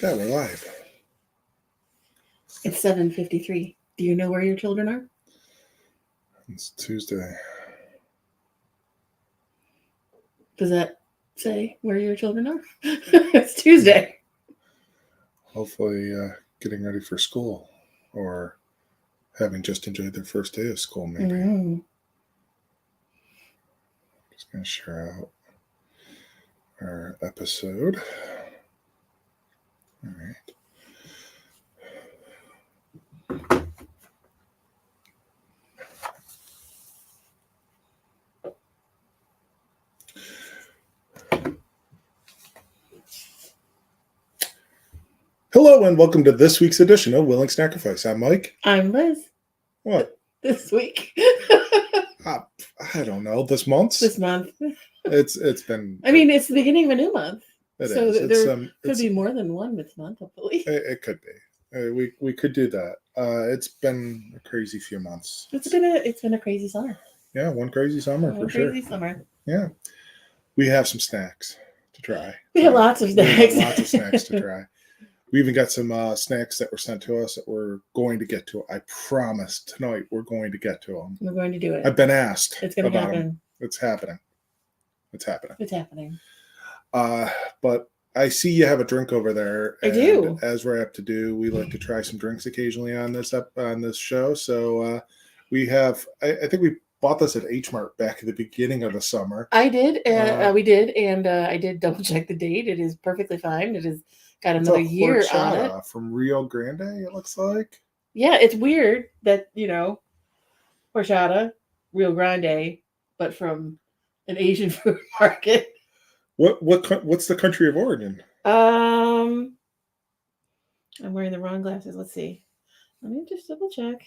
Yeah, we're live. It's 7:53. Do you know where your children are? It's Tuesday. Does that say where your children are? It's Tuesday. Hopefully getting ready for school or having just enjoyed their first day of school, maybe. Mm. Just going to share out our episode. All right. Hello and welcome to this week's edition of Willing Snackathon. I'm Mike. I'm Liz. What? This week. I don't know. This month? This month. It's been. I mean, it's the beginning of a new month. It so is. There could be more than one this month, hopefully. It could be. We could do that. It's been a crazy few months. It's been a crazy summer. Yeah, one crazy summer for sure. Crazy summer. Yeah. We have some snacks to try. We have lots of snacks. Lots of snacks to try. We even got some snacks that were sent to us that we're going to get to. I promise tonight we're going to get to them. We're going to do it. I've been asked. It's going to happen. Them. It's happening. It's happening. It's happening. But I see you have a drink over there. I do. As we're apt to do, we like to try some drinks occasionally on this show. So we have. I think we bought this at H Mart back at the beginning of the summer. I did. We did, and I did double check the date. It is perfectly fine. It is got another year on it. From Rio Grande, it looks like. Yeah, it's weird that horchata, Rio Grande, but from an Asian food market. What's the country of origin? I'm wearing the wrong glasses. Let's see. Let me just double check.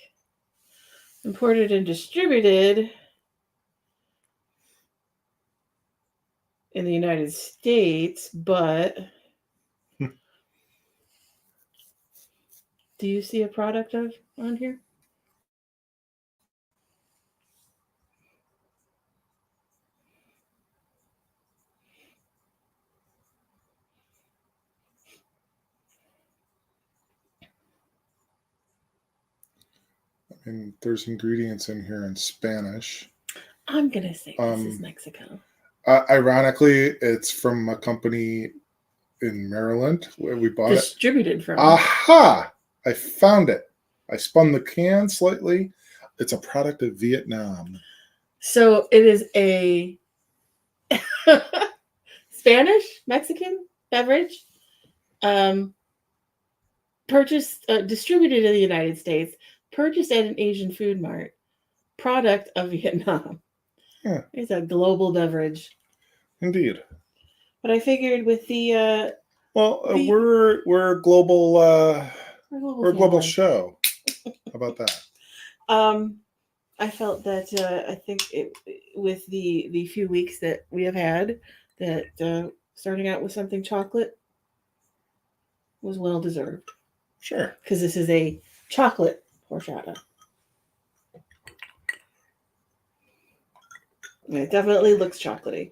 Imported and distributed in the United States, but do you see a product on here? And there's ingredients in here in Spanish. I'm going to say this is Mexico. Ironically, it's from a company in Maryland where we bought Distributed from. Aha! I found it. I spun the can slightly. It's a product of Vietnam. So it is a Spanish Mexican beverage, purchased, distributed in the United States, purchased at an Asian food mart, product of Vietnam. Yeah. It's a global beverage. Indeed. But I figured with the we're a global we're a global show. How about that? I felt that I think with the few weeks that we have had, that starting out with something chocolate was well deserved. Sure. Because this is a chocolate horchata. It definitely looks chocolatey.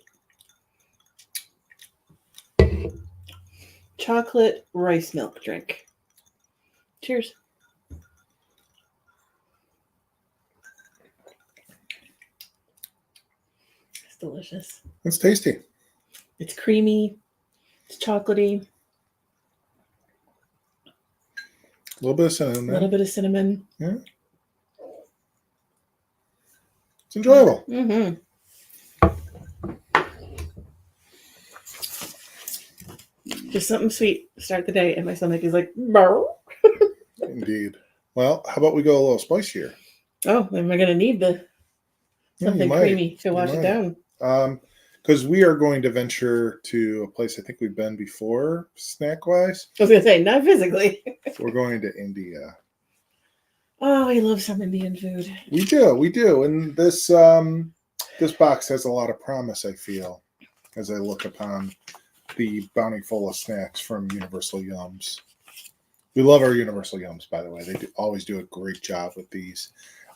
Chocolate rice milk drink. Cheers. It's delicious. It's tasty. It's creamy. It's chocolatey. A little bit of cinnamon. A little bit of cinnamon. Yeah. It's enjoyable. Mm-hmm. Just something sweet to start the day, and my stomach is like, burr. Indeed. Well, how about we go a little spicier? Oh, then we're going to need something creamy to wash it down. Because we are going to venture to a place I think we've been before, snack-wise. I was going to say, not physically. We're going to India. Oh, I love some Indian food. We do. And this box has a lot of promise, I feel, as I look upon the bounty full of snacks from Universal Yums. We love our Universal Yums, by the way. They always do a great job with these.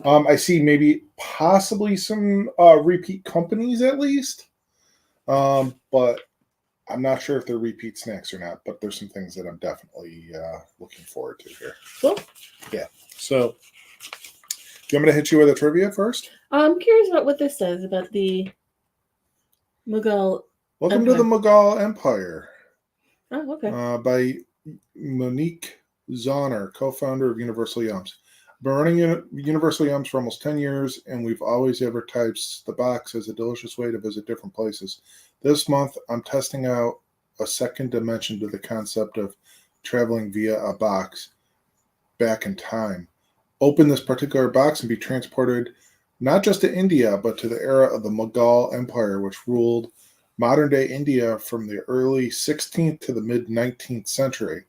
I see possibly some repeat companies at least. But I'm not sure if they're repeat snacks or not, but there's some things that I'm definitely looking forward to here. Cool. Yeah. So, do you want me to hit you with a trivia first? I'm curious about what this says about the Mughal. Welcome to the Mughal Empire. Oh, okay. By Monique Zahner, co-founder of Universal Yums. I've been running Universal Yums for almost 10 years, and we've always advertised the box as a delicious way to visit different places. This month, I'm testing out a second dimension to the concept of traveling via a box back in time. Open this particular box and be transported not just to India, but to the era of the Mughal Empire, which ruled modern-day India from the early 16th to the mid-19th century.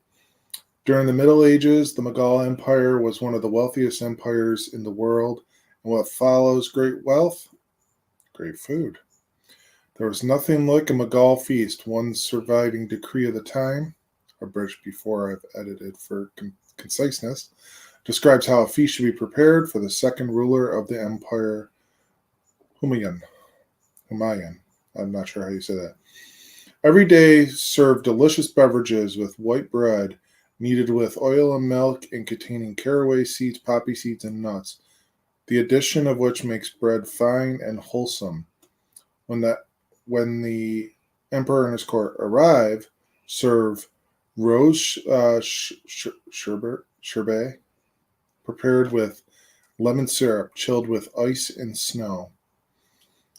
During the Middle Ages, the Mughal Empire was one of the wealthiest empires in the world, and what follows great wealth? Great food. There was nothing like a Mughal feast. One surviving decree of the time, abridged before I've edited for conciseness, describes how a feast should be prepared for the second ruler of the empire, Humayun. I'm not sure how you say that. Every day served delicious beverages with white bread, kneaded with oil and milk and containing caraway seeds, poppy seeds, and nuts, the addition of which makes bread fine and wholesome. When the emperor and his court arrive, serve rose sherbet, prepared with lemon syrup, chilled with ice and snow.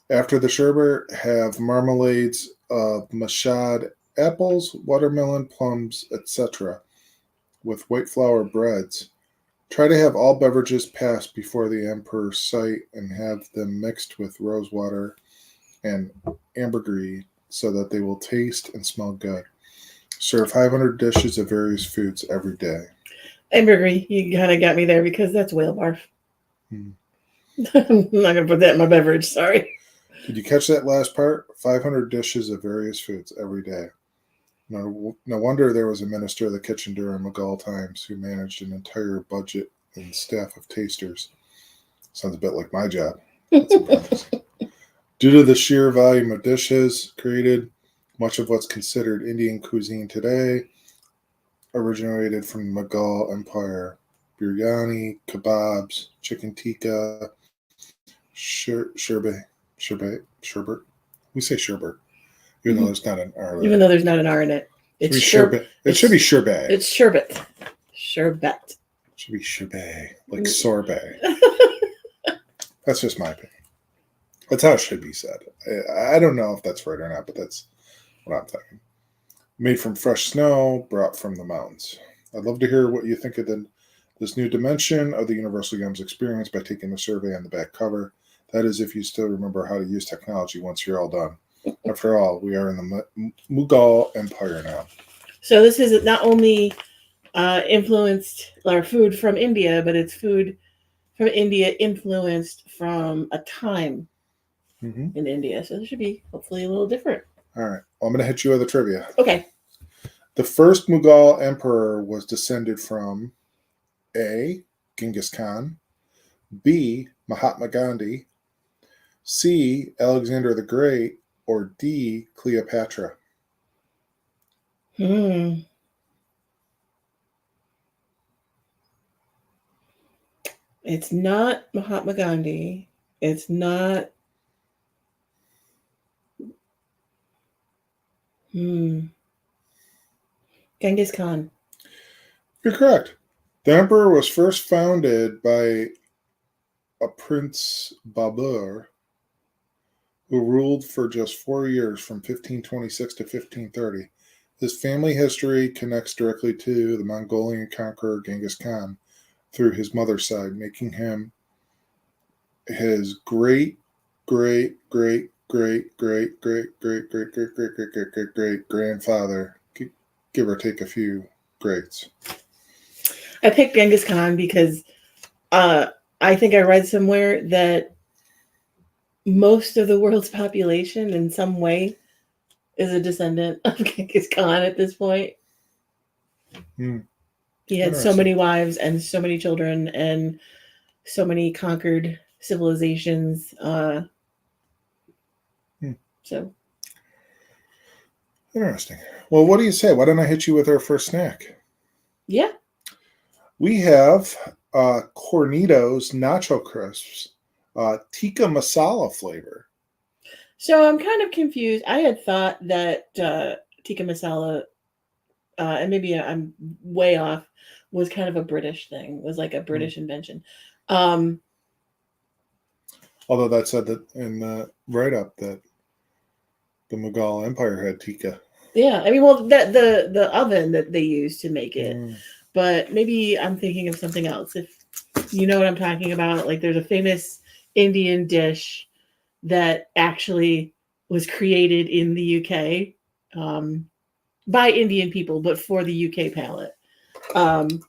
After the sherbet, have marmalades of mashad apples, watermelon, plums, etc., with white flour breads. Try to have all beverages pass before the emperor's sight and have them mixed with rose water and ambergris so that they will taste and smell good. Serve 500 dishes of various foods every day. Ambergris, you kind of got me there because that's whale barf. Hmm. I'm not going to put that in my beverage, sorry. Did you catch that last part? 500 dishes of various foods every day. No wonder there was a minister of the kitchen during Mughal times who managed an entire budget and staff of tasters. Sounds a bit like my job. Due to the sheer volume of dishes created, much of what's considered Indian cuisine today originated from the Mughal Empire. Biryani, kebabs, chicken tikka, sherbet. We say sherbet, even though there's not an R there. Even though there's not an R in it. It's sherbet. It should be sherbet. It's sherbet. Sherbet. It should be sherbet, like sorbet. That's just my opinion. That's how it should be said. I don't know if that's right or not, but that's what I'm thinking. Made from fresh snow, brought from the mountains. I'd love to hear what you think of this new dimension of the Universal Yums experience by taking the survey on the back cover. That is, if you still remember how to use technology once you're all done. After all, we are in the Mughal Empire now. So this is not only influenced our food from India, but it's food from India influenced from a time in India. So this should be hopefully a little different. All right. Well, I'm going to hit you with a trivia. Okay. The first Mughal emperor was descended from A. Genghis Khan, B. Mahatma Gandhi, C. Alexander the Great, or D. Cleopatra. It's not Mahatma Gandhi. It's not. Genghis Khan. You're correct. The emperor was first founded by a Prince Babur, who ruled for just 4 years from 1526 to 1530. His family history connects directly to the Mongolian conqueror Genghis Khan through his mother's side, making him his great grandfather, give or take a few greats. I picked Genghis Khan because I think I read somewhere that most of the world's population in some way is a descendant of Genghis Khan at this point. He had so many wives and so many children and so many conquered civilizations. So, Interesting. Well, what do you say? Why don't I hit you with our first snack? Yeah. We have Cornitos Nacho Crisps, tikka masala flavor. So I'm kind of confused. I had thought that tikka masala, and maybe I'm way off, was kind of a British thing. Was like a British invention. Um, Although that said that in the write-up that the Mughal Empire had tikka. yeah, I mean, well, that the oven that they use to make it, Mm. but maybe I'm thinking of something else. If you know what I'm talking about, like there's a famous Indian dish that actually was created in the UK by Indian people, but for the UK palate. Um,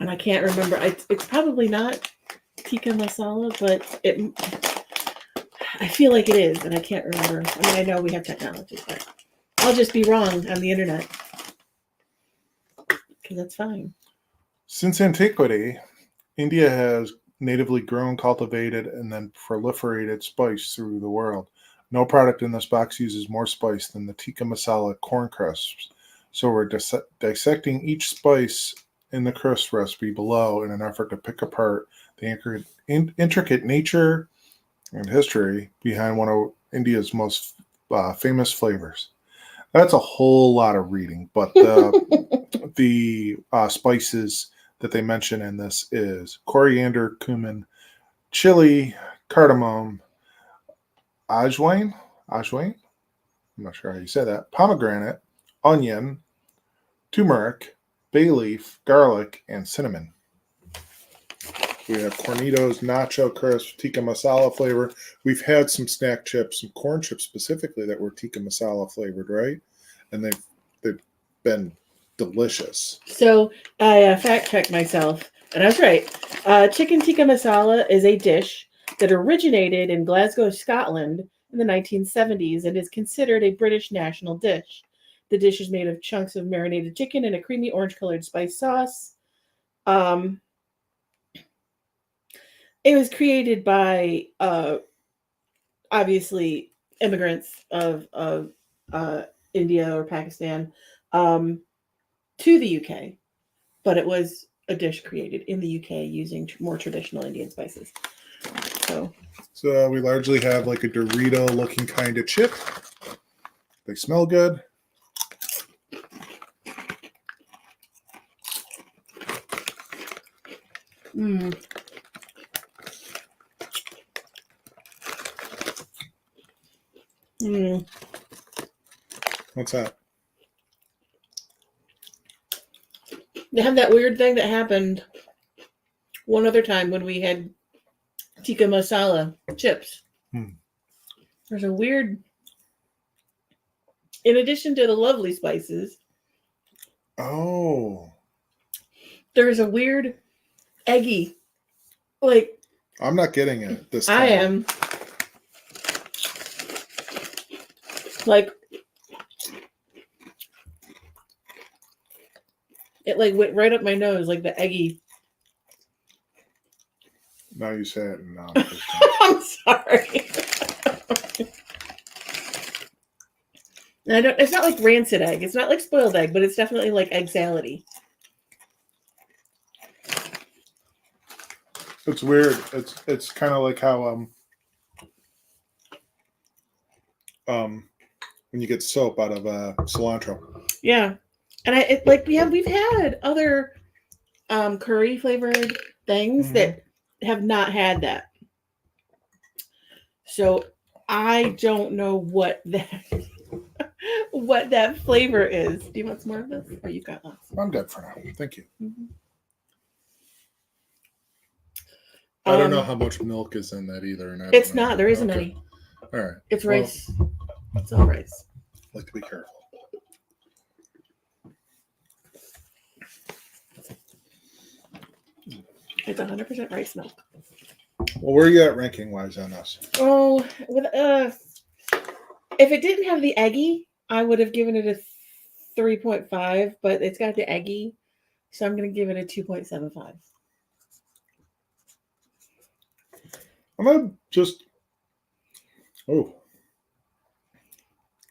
and I can't remember. It's probably not tikka masala, but I feel like it is, and I can't remember. I mean, I know we have technology, but I'll just be wrong on the internet because that's fine. Since antiquity, India has natively grown, cultivated, and then proliferated spice through the world. No product in this box uses more spice than the tikka masala corn crisps. So we're dissecting each spice in the crisp recipe below in an effort to pick apart the intricate nature and history behind one of India's most famous flavors. That's a whole lot of reading, but the spices that they mention in this is coriander, cumin, chili, cardamom, ajwain. I'm not sure how you say that. Pomegranate, onion, turmeric, bay leaf, garlic, and cinnamon. We have Cornitos Nacho Crisp Tikka Masala flavor. We've had some snack chips, some corn chips specifically that were Tikka Masala flavored, right? And they've been delicious. So I fact checked myself, and I was right. Chicken tikka masala is a dish that originated in Glasgow, Scotland in the 1970s and is considered a British national dish. The dish is made of chunks of marinated chicken and a creamy orange colored spice sauce. Um, it was created by obviously immigrants of uh, India or Pakistan um, to the UK, but it was a dish created in the UK using more traditional Indian spices. So we largely have like a Dorito looking kind of chip. They smell good. Mm. Mm. What's that? They have that weird thing that happened one other time when we had tikka masala chips. There's a weird, in addition to the lovely spices, Oh. there's a weird eggy, like I'm not getting it this time. I am. Like it like went right up my nose, like the eggy. Now you say it, and now I'm sorry. I don't. It's not like rancid egg. It's not like spoiled egg, but it's definitely like egg salady. It's weird. It's kind of like how when you get soap out of cilantro. Yeah, and like we've had other curry flavored things that have not had that. So I don't know what that flavor is. Do you want some more of this? Or you got lots? I'm good for now. Thank you. Mm-hmm. I don't know how much milk is in that either. And it's not. There isn't any. All right. It's rice. It's all rice. Like to be careful. It's 100% rice milk. Well, where are you at ranking wise on this? Oh, with if it didn't have the eggy, I would have given it a 3.5, but it's got the eggy, so I'm going to give it a 2.75. I'm gonna just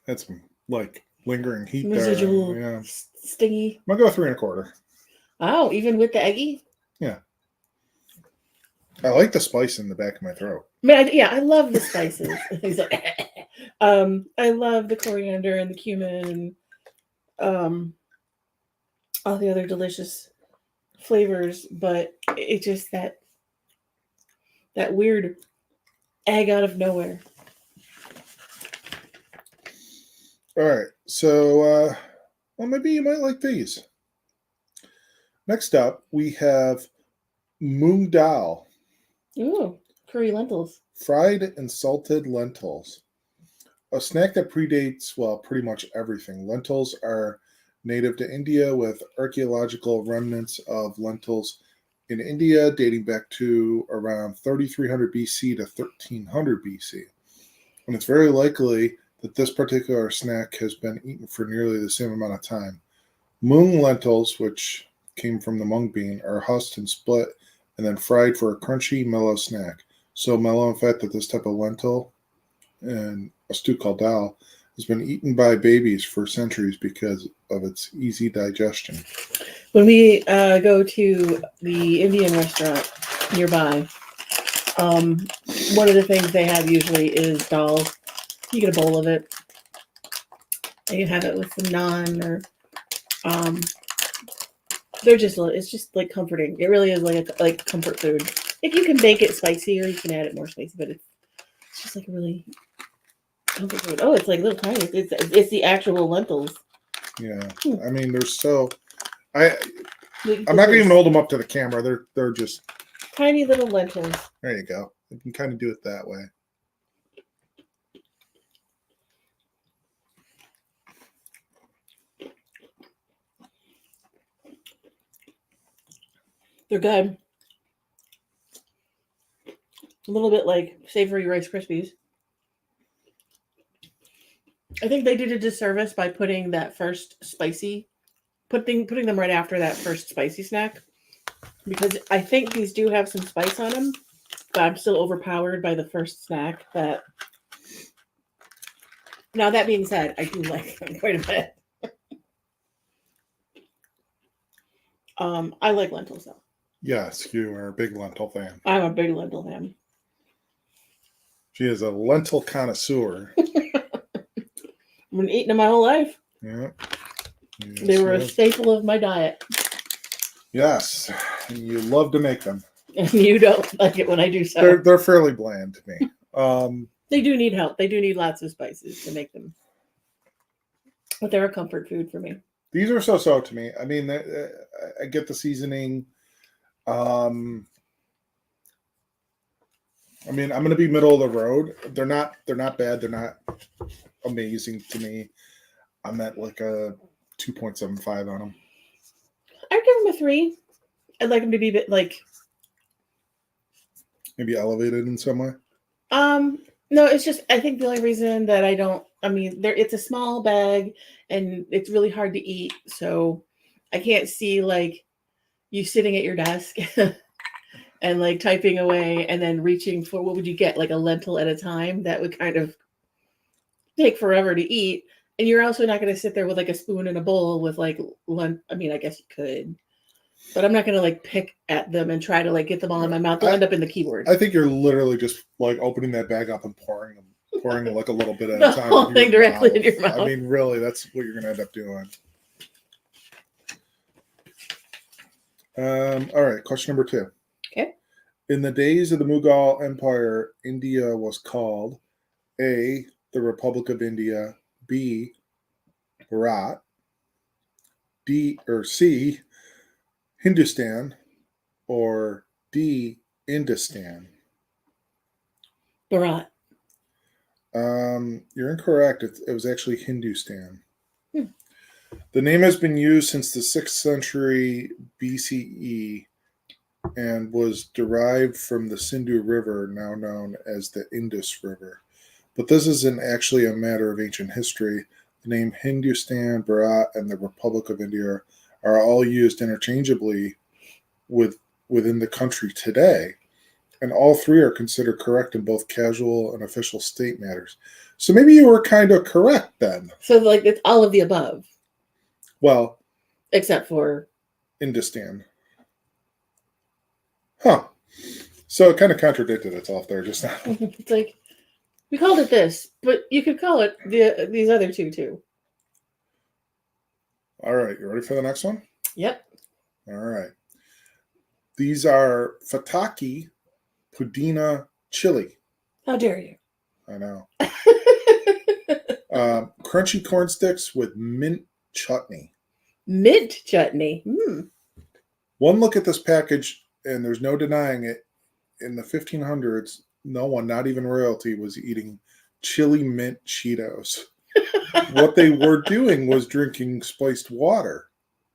that's some like lingering heat Residual there. Yeah. stingy. I'm gonna go 3 1/4. Oh, even with the eggy? Yeah. I like the spice in the back of my throat. I love the spices. He's like, I love the coriander and the cumin and all the other delicious flavors, but it just that weird egg out of nowhere. All right. So, well, maybe you might like these. Next up, we have moong dal, Ooh, curry lentils. fried and salted lentils. A snack that predates, well, pretty much everything. Lentils are native to India with archaeological remnants of lentils in India dating back to around 3300 BC to 1300 BC. And it's very likely that this particular snack has been eaten for nearly the same amount of time. Moong lentils, which came from the mung bean, are husked and split and then fried for a crunchy, mellow snack. So mellow, in fact, that this type of lentil and a stew called dal has been eaten by babies for centuries because of its easy digestion. When we go to the Indian restaurant nearby, one of the things they have usually is dal. You get a bowl of it. And you have it with some naan or it's just like comforting. It really is like comfort food. If you can make it spicy or you can add it more spicy, but it's just like a really comfort food. Oh, it's like little tiny. It's the actual lentils. Yeah, I mean, they're so. I'm not gonna even hold them up to the camera. They're just tiny little lentils. There you go. You can kind of do it that way. They're good. A little bit like savory Rice Krispies. I think they did a disservice by putting that first spicy, putting them right after that first spicy snack, because I think these do have some spice on them, but I'm still overpowered by the first snack. Now that being said, I do like them quite a bit. I like lentils though. Yes, you are a big lentil fan. I'm a big lentil fan. She is a lentil connoisseur. I've been eating them my whole life. Yeah. Yes, they were a staple of my diet. Yes, you love to make them. And you don't like it when I do so. They're fairly bland to me. They do need help. They do need lots of spices to make them. But they're a comfort food for me. These are so to me. I mean, I get the seasoning. I mean, I'm going to be middle of the road. They're not bad. They're not amazing to me. I'm at like a 2.75 on them. I'd give them a 3. I'd like them to be a bit like maybe elevated in some way. No, it's just I think the only reason that it's a small bag and it's really hard to eat, so I can't see like you sitting at your desk and like typing away and then reaching for what would you get, like a lentil at a time. That would kind of take forever to eat, and you're also not going to sit there with like a spoon and a bowl with like I mean, I guess you could, but I'm not going to like pick at them and try to like get them all in my mouth. They'll end up in the keyboard. I think you're literally just like opening that bag up and pouring like a little bit at the a time. whole thing directly in your mouth. I mean, really, that's what you're going to end up doing. All right, question number 2. Okay. In the days of the Mughal Empire, India was called A, the Republic of India, B, Bharat, C, Hindustan, or D, Indistan. Bharat. You're incorrect. It was actually Hindustan. The name has been used since the 6th century BCE and was derived from the Sindhu River, now known as the Indus River. But this isn't actually a matter of ancient history. The name Hindustan, Bharat, and the Republic of India are all used interchangeably within the country today. and all three are considered correct in both casual and official state matters. So maybe you were kind of correct then. So like it's all of the above, Well, except for Indistan. Huh. So it kind of contradicted itself there just now. it's like we called it this, but you could call it these other two too. All right, you ready for the next one? Yep. All right. These are Fataki Pudina Chili. How dare you? I know. Crunchy corn sticks with mint chutney. Mint chutney. One look at this package, and there's no denying it. In the 1500s, no one, not even royalty, was eating chili mint Cheetos. What they were doing was drinking spiced water.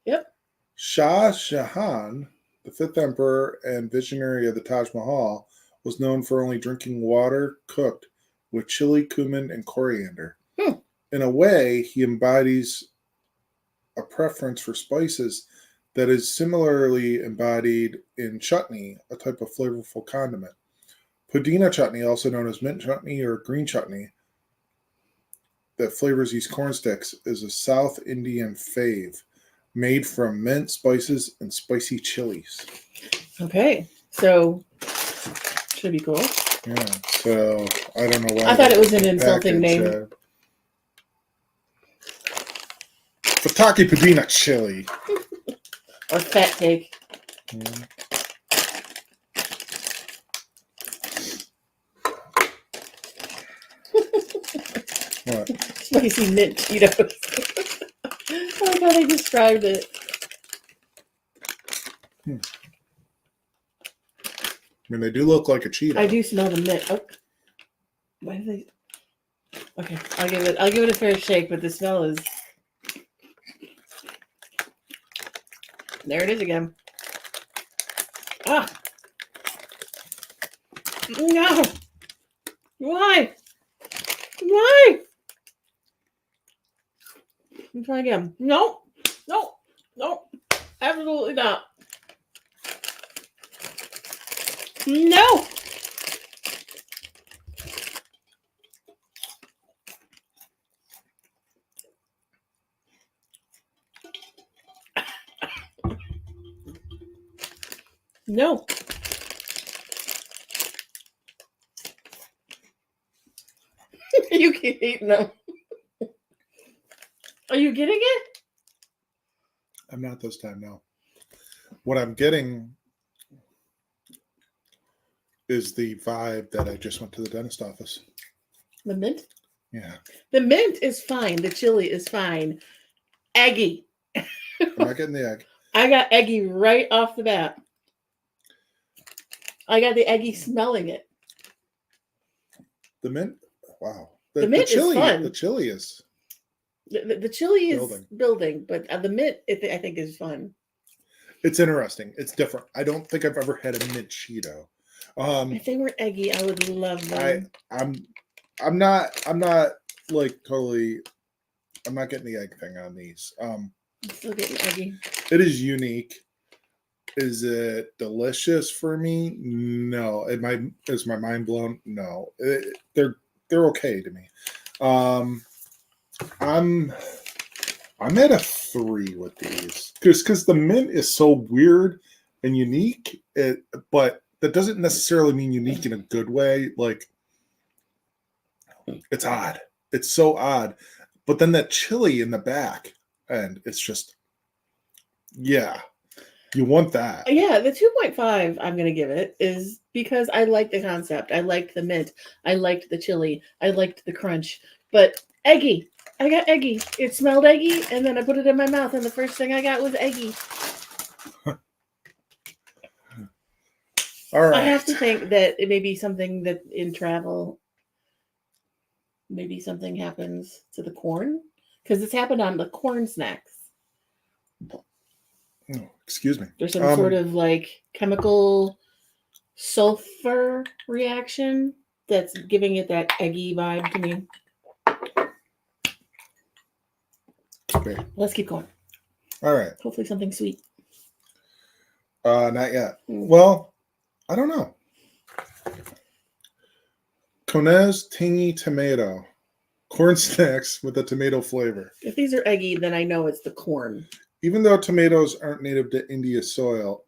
Yep. Shah Jahan, the fifth emperor and visionary of the Taj Mahal, was known for only drinking water cooked with chili, cumin, and coriander. In a way, he embodies a preference for spices that is similarly embodied in chutney, a type of flavorful condiment. Pudina chutney, also known as mint chutney or green chutney, that flavors these corn sticks, is a South Indian fave made from mint, spices, and spicy chilies. Okay, so should be cool. Yeah, so I don't know why. I thought it was an insulting name. Fataki Pudina chili. Or fat cake. What? Spicy mint Cheetos. I like how they described it. I mean, they do look like a Cheeto. I do smell the mint. Oh. Why do they? Okay, I'll give it a fair shake, but the smell is. There it is again. Ah! No! Why? Why? Let me try again. No! No! No! Absolutely not. No! No. You keep eating them. Are you getting it? I'm not this time, no. What I'm getting is the vibe that I just went to the dentist office. The mint? Yeah. The mint is fine. The chili is fine. Eggy. I'm not getting the egg. I got eggy right off the bat. I got the eggy smelling it. The mint? Wow. The mint chili, is fun. The chili is... The chili is building, but the mint, I think, is fun. It's interesting. It's different. I don't think I've ever had a mint Cheeto. If they were eggy, I would love them. I'm not like totally. I'm not getting the egg thing on these. I'm still getting eggy. It is unique. Is it delicious for me? No. Is my mind blown? No. They're okay to me. I'm at a 3 with these because the mint is so weird and unique. But that doesn't necessarily mean unique in a good way. Like, it's odd. It's so odd. But then that chili in the back, and it's just, yeah, you want that. Yeah, the 2.5 I'm going to give it is because I like the concept. I liked the mint. I liked the chili. I liked the crunch. But eggy. I got eggy. It smelled eggy, and then I put it in my mouth, and the first thing I got was eggy. All right. I have to think that it may be something that in travel, maybe something happens to the corn, because it's happened on the corn snacks. Oh, excuse me. There's some sort of like chemical sulfur reaction that's giving it that eggy vibe to me. Okay. Let's keep going. All right. Hopefully something sweet. Not yet. Well, I don't know. Conez tangy tomato. Corn snacks with a tomato flavor. If these are eggy, then I know it's the corn. Even though tomatoes aren't native to Indian soil,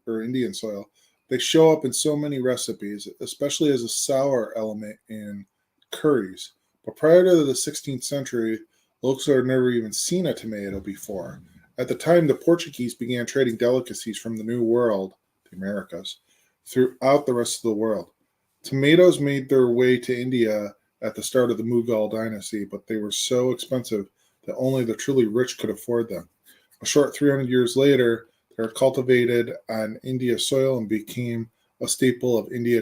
they show up in so many recipes, especially as a sour element in curries. But prior to the 16th century, locals had never even seen a tomato before. At the time, the Portuguese began trading delicacies from the New World, the Americas, throughout the rest of the world. Tomatoes made their way to India at the start of the Mughal dynasty, but they were so expensive that only the truly rich could afford them. A short 300 years later, they were cultivated on India soil and became a staple of India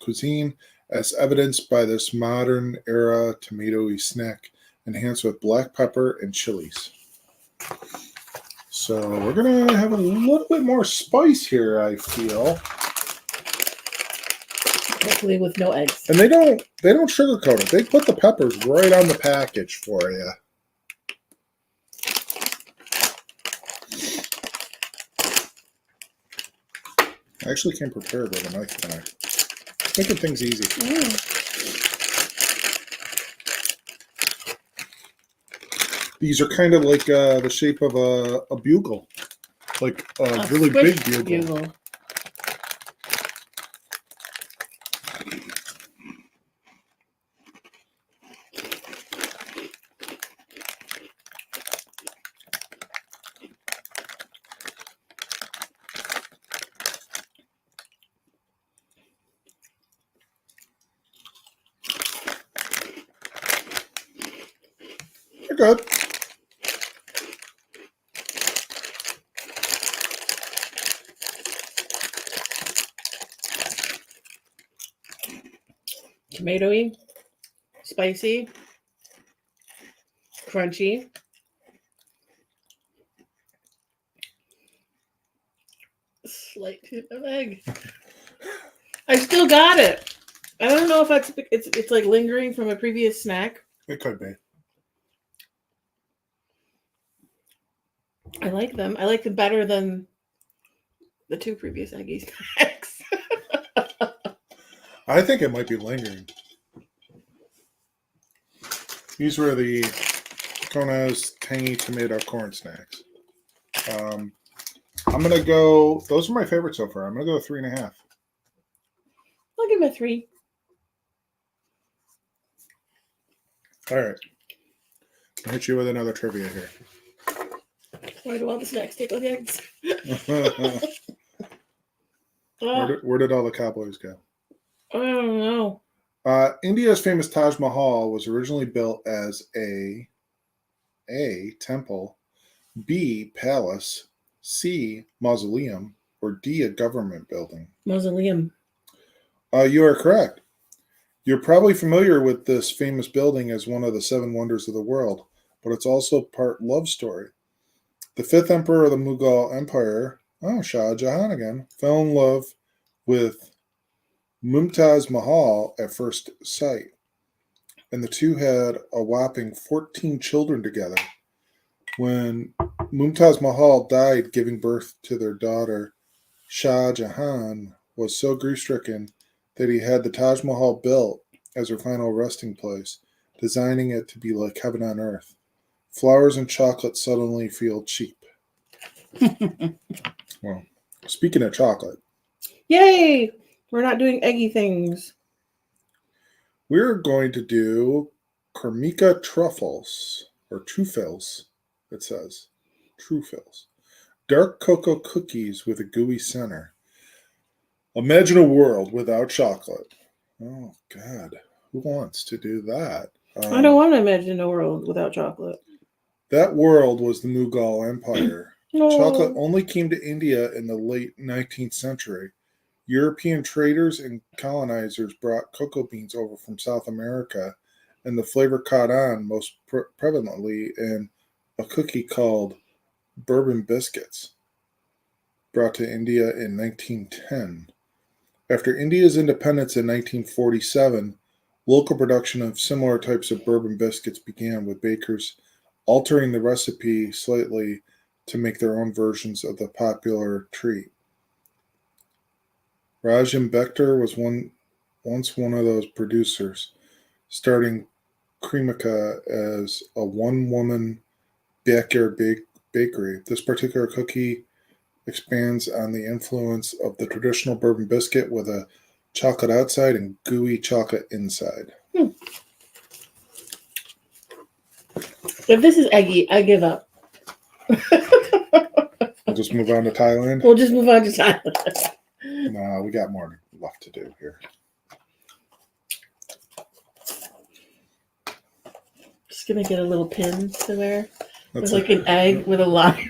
cuisine, as evidenced by this modern era tomatoey snack enhanced with black pepper and chilies. So we're gonna have a little bit more spice here, I feel. Hopefully with no eggs. And they don't sugarcoat it. They put the peppers right on the package for you. I actually came prepared with a knife tonight. Making things easy. These are kind of like the shape of a bugle. Like a really big bugle. They're good. Tomatoey, spicy, crunchy. Slight hint of egg. I still got it. I don't know if it's like lingering from a previous snack. It could be. I like them. I like them better than the two previous eggy snacks. I think it might be lingering. These were the Kona's tangy tomato corn snacks. I'm going to go, those are my favorites so far. I'm going to go 3.5. I'll give it a 3. All right. I'll hit you with another trivia here. Why do all the snacks take with eggs? Where did all the cowboys go? I don't know. India's famous Taj Mahal was originally built as A, temple, B, palace, C, mausoleum, or D, a government building. Mausoleum. You are correct. You're probably familiar with this famous building as one of the 7 wonders of the world, but it's also part love story. The 5th emperor of the Mughal Empire, Shah Jahan again, fell in love with Mumtaz Mahal at first sight, and the two had a whopping 14 children together. When Mumtaz Mahal died giving birth to their daughter, Shah Jahan was so grief-stricken that he had the Taj Mahal built as her final resting place, designing it to be like heaven on earth. Flowers and chocolate suddenly feel cheap. Well, speaking of chocolate. Yay! We're not doing eggy things. We're going to do Karmika truffles, or truffles, it says. Truffles. Dark cocoa cookies with a gooey center. Imagine a world without chocolate. Oh, God. Who wants to do that? I don't want to imagine a world without chocolate. That world was the Mughal Empire. No. Chocolate only came to India in the late 19th century. European traders and colonizers brought cocoa beans over from South America, and the flavor caught on most prevalently in a cookie called bourbon biscuits, brought to India in 1910. After India's independence in 1947, local production of similar types of bourbon biscuits began, with bakers altering the recipe slightly to make their own versions of the popular treat. Rajan Bector was once one of those producers. starting Cremica as a one-woman backyard bakery. This particular cookie expands on the influence of the traditional bourbon biscuit with a chocolate outside and gooey chocolate inside. If this is eggy, I give up. We'll just move on to Thailand. We'll just move on to Thailand. No, we got more left to do here. Just gonna get a little pin to wear. That's It's like an egg with a line.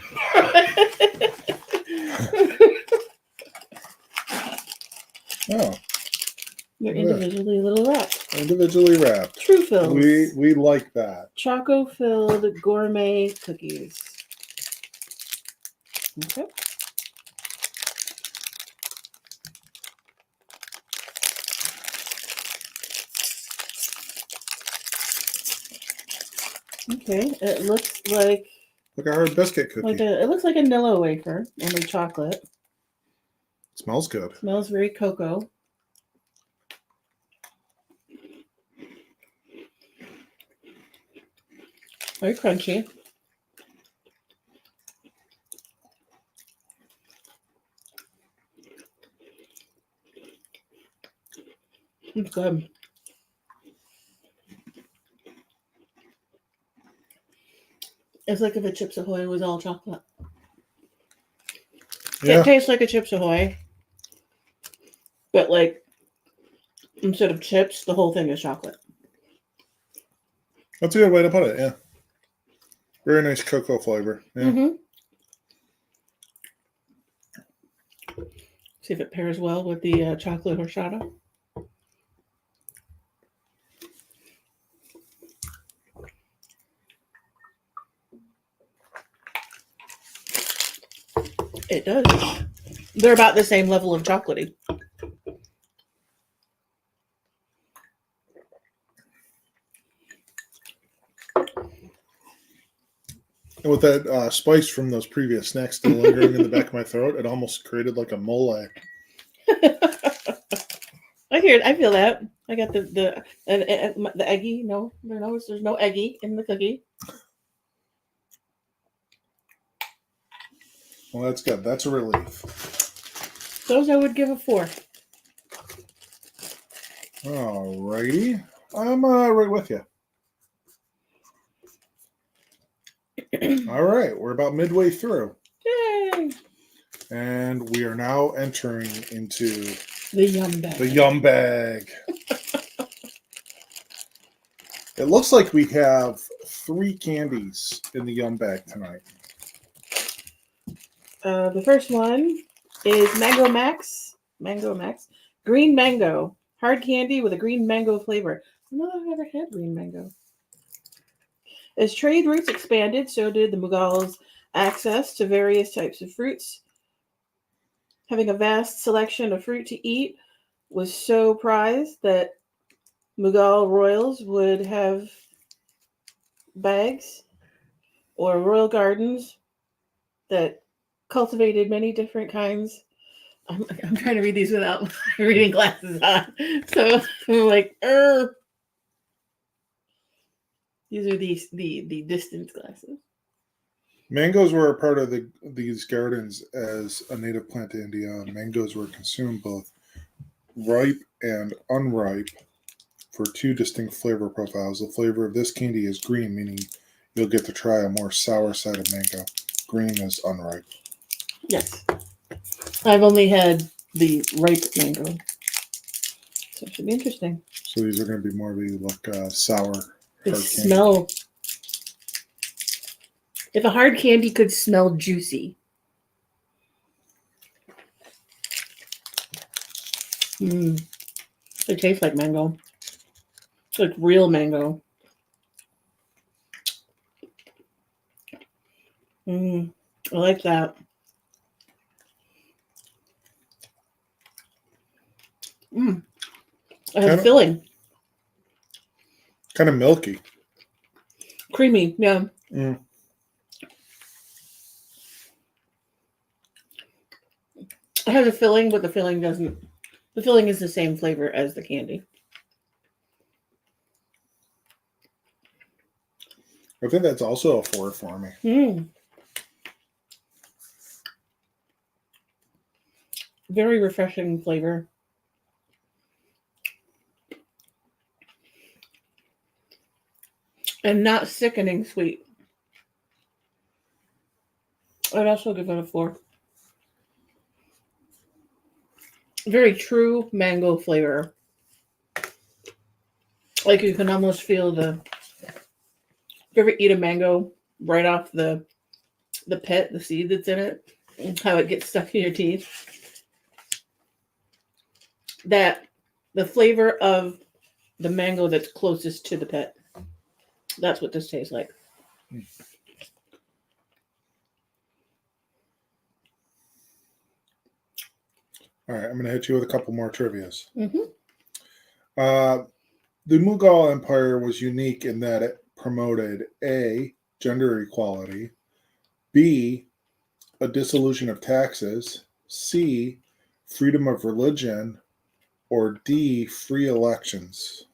Oh, They're individually little wrapped. individually wrapped. True fills. We like that. Choco filled gourmet cookies. Okay. Okay, it looks like Like a hard biscuit cookie. it looks like a Nilla wafer, only chocolate. Smells good. Smells very cocoa. Very crunchy. It's good. It's like if a Chips Ahoy was all chocolate. Yeah. It tastes like a Chips Ahoy. But like, instead of chips, the whole thing is chocolate. That's a good way to put it, yeah. Very nice cocoa flavor. Yeah. Mm-hmm. See if it pairs well with the chocolate horchata. It does. They're about the same level of chocolatey. And with that spice from those previous snacks still lingering in the back of my throat, it almost created like a mole. I hear it. I feel that. I got the eggy. No, there's no eggy in the cookie. Well, that's good. That's a relief. Those I would give a 4. Alrighty. I'm right with you. All right. We're about midway through. Yay! And we are now entering into The yum bag. the yum bag. It looks like we have 3 candies in the yum bag tonight. The first one is Mango Max. Mango Max. Green mango. Hard candy with a green mango flavor. I don't know if I've ever had green mango. As trade routes expanded, so did the Mughals' access to various types of fruits. Having a vast selection of fruit to eat was so prized that Mughal royals would have bags or royal gardens that cultivated many different kinds. I'm trying to read these without reading glasses on. So I'm like, these are the distance glasses. Mangoes were a part of these gardens as a native plant to India. Mangoes were consumed both ripe and unripe for 2 distinct flavor profiles. The flavor of this candy is green, meaning you'll get to try a more sour side of mango. Green is unripe. Yes. I've only had the ripe mango. So it should be interesting. So these are going to be more of a sour. They hard smell. candy. If a hard candy could smell juicy. It tastes like mango. It's like real mango. I like that. It has filling. Kind of milky. Creamy, yeah. Mm. It has a filling, but the filling doesn't. The filling is the same flavor as the candy. I think that's also a 4 for me. Very refreshing flavor. And not sickening sweet. I'd also give it a 4. Very true mango flavor. Like you can almost feel the. If you ever eat a mango right off the pit, the seed that's in it, and how it gets stuck in your teeth. That the flavor of the mango that's closest to the pit. That's what this tastes like. All right, I'm going to hit you with a couple more trivias. Mm-hmm. The Mughal Empire was unique in that it promoted A, gender equality, B, a dissolution of taxes, C, freedom of religion, or D, free elections.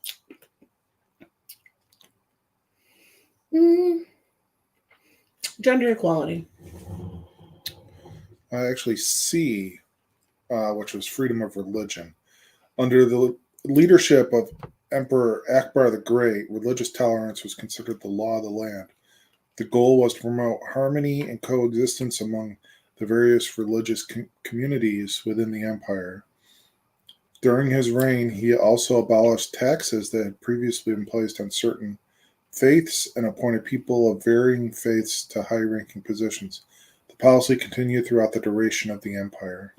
Gender equality. Actually, C, which was freedom of religion. Under the leadership of Emperor Akbar the Great, religious tolerance was considered the law of the land. The goal was to promote harmony and coexistence among the various religious communities within the empire. During his reign, he also abolished taxes that had previously been placed on certain faiths and appointed people of varying faiths to high-ranking positions. The policy continued throughout the duration of the empire.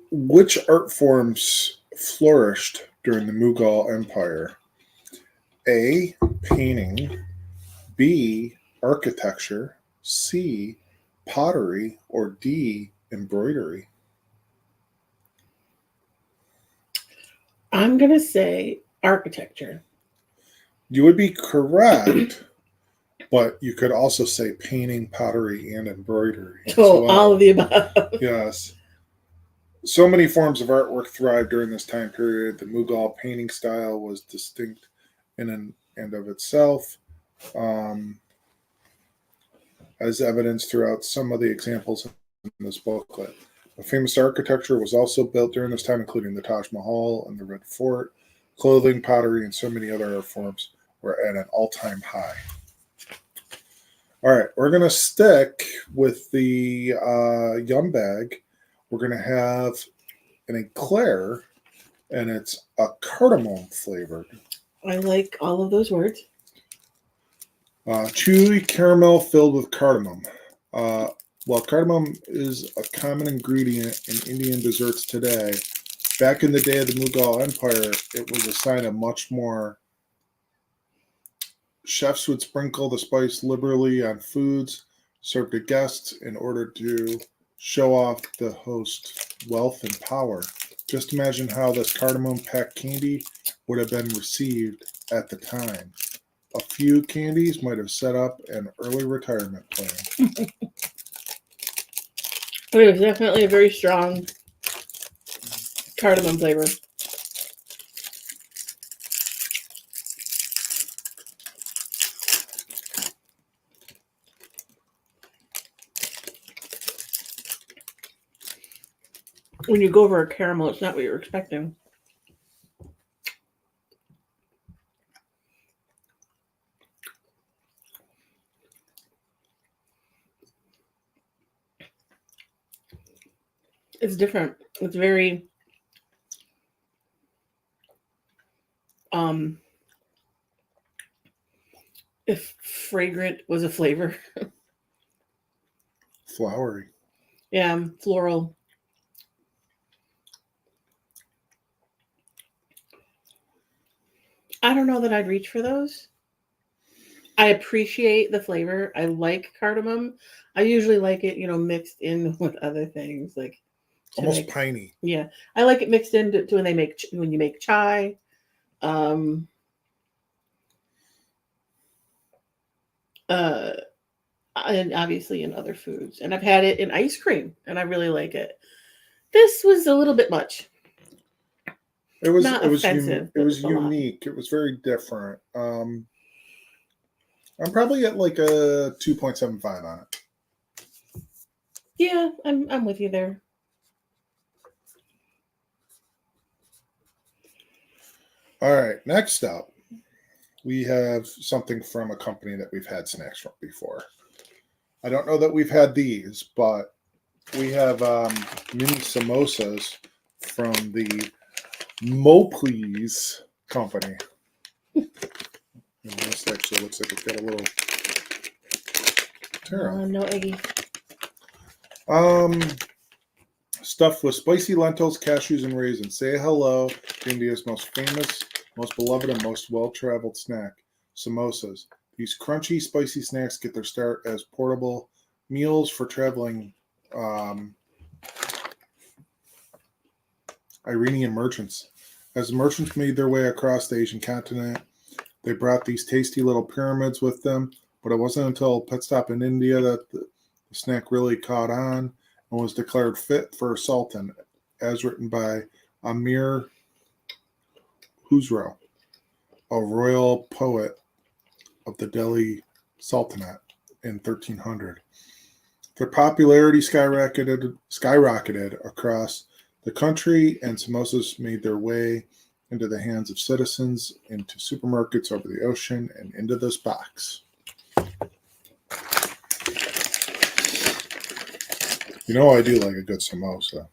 Which art forms flourished during the Mughal Empire? A, painting, B, architecture, C, pottery, or D, embroidery? I'm going to say architecture. You would be correct, but you could also say painting, pottery, and embroidery. Oh, well. All of the above. Yes. So many forms of artwork thrived during this time period. The Mughal painting style was distinct in and of itself, as evidenced throughout some of the examples in this booklet. A famous architecture was also built during this time, including the Taj Mahal and the Red Fort. Clothing, pottery, and so many other art forms were at an all-time high. All right, we're going to stick with the Yum Bag. We're going to have an eclair, and it's a cardamom flavored. I like all of those words. Chewy caramel filled with cardamom. While cardamom is a common ingredient in Indian desserts today, back in the day of the Mughal Empire, it was a sign of much more. Chefs would sprinkle the spice liberally on foods served to guests in order to show off the host's wealth and power. Just imagine how this cardamom-packed candy would have been received at the time. A few candies might have set up an early retirement plan. It was definitely a very strong cardamom flavor. When you go over a caramel, it's not what you're expecting. It's different. It's very if fragrant was a flavor. Flowery. Yeah, floral. I don't know that I'd reach for those. I appreciate the flavor. I like cardamom. I usually like it, mixed in with other things like almost piney. Yeah, I like it mixed into when you make chai. And obviously in other foods. And I've had it in ice cream, and I really like it. This was a little bit much. It was Not it was offensive, it but was it's a lot. unique. It was very different. I'm probably at like a 2.75 on it. Yeah, I'm with you there. All right, next up, we have something from a company that we've had snacks from before. I don't know that we've had these, but we have mini samosas from the Mople's company. And this actually looks like it's got a little tear on it. No eggy. Stuffed with spicy lentils, cashews, and raisins. Say hello to India's most famous, most beloved, and most well-traveled snack, samosas. These crunchy, spicy snacks get their start as portable meals for traveling Iranian merchants. As the merchants made their way across the Asian continent, they brought these tasty little pyramids with them, but it wasn't until a pit stop in India that the snack really caught on and was declared fit for a sultan, as written by Amir Khusro, a royal poet of the Delhi Sultanate in 1300. Their popularity skyrocketed across the country, and samosas made their way into the hands of citizens, into supermarkets over the ocean, and into this box. You know, I do like a good samosa,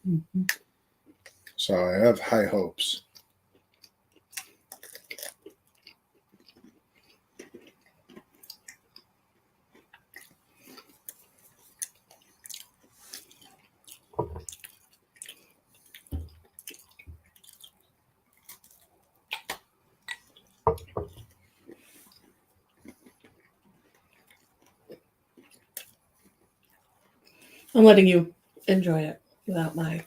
so I have high hopes. I'm letting you enjoy it without my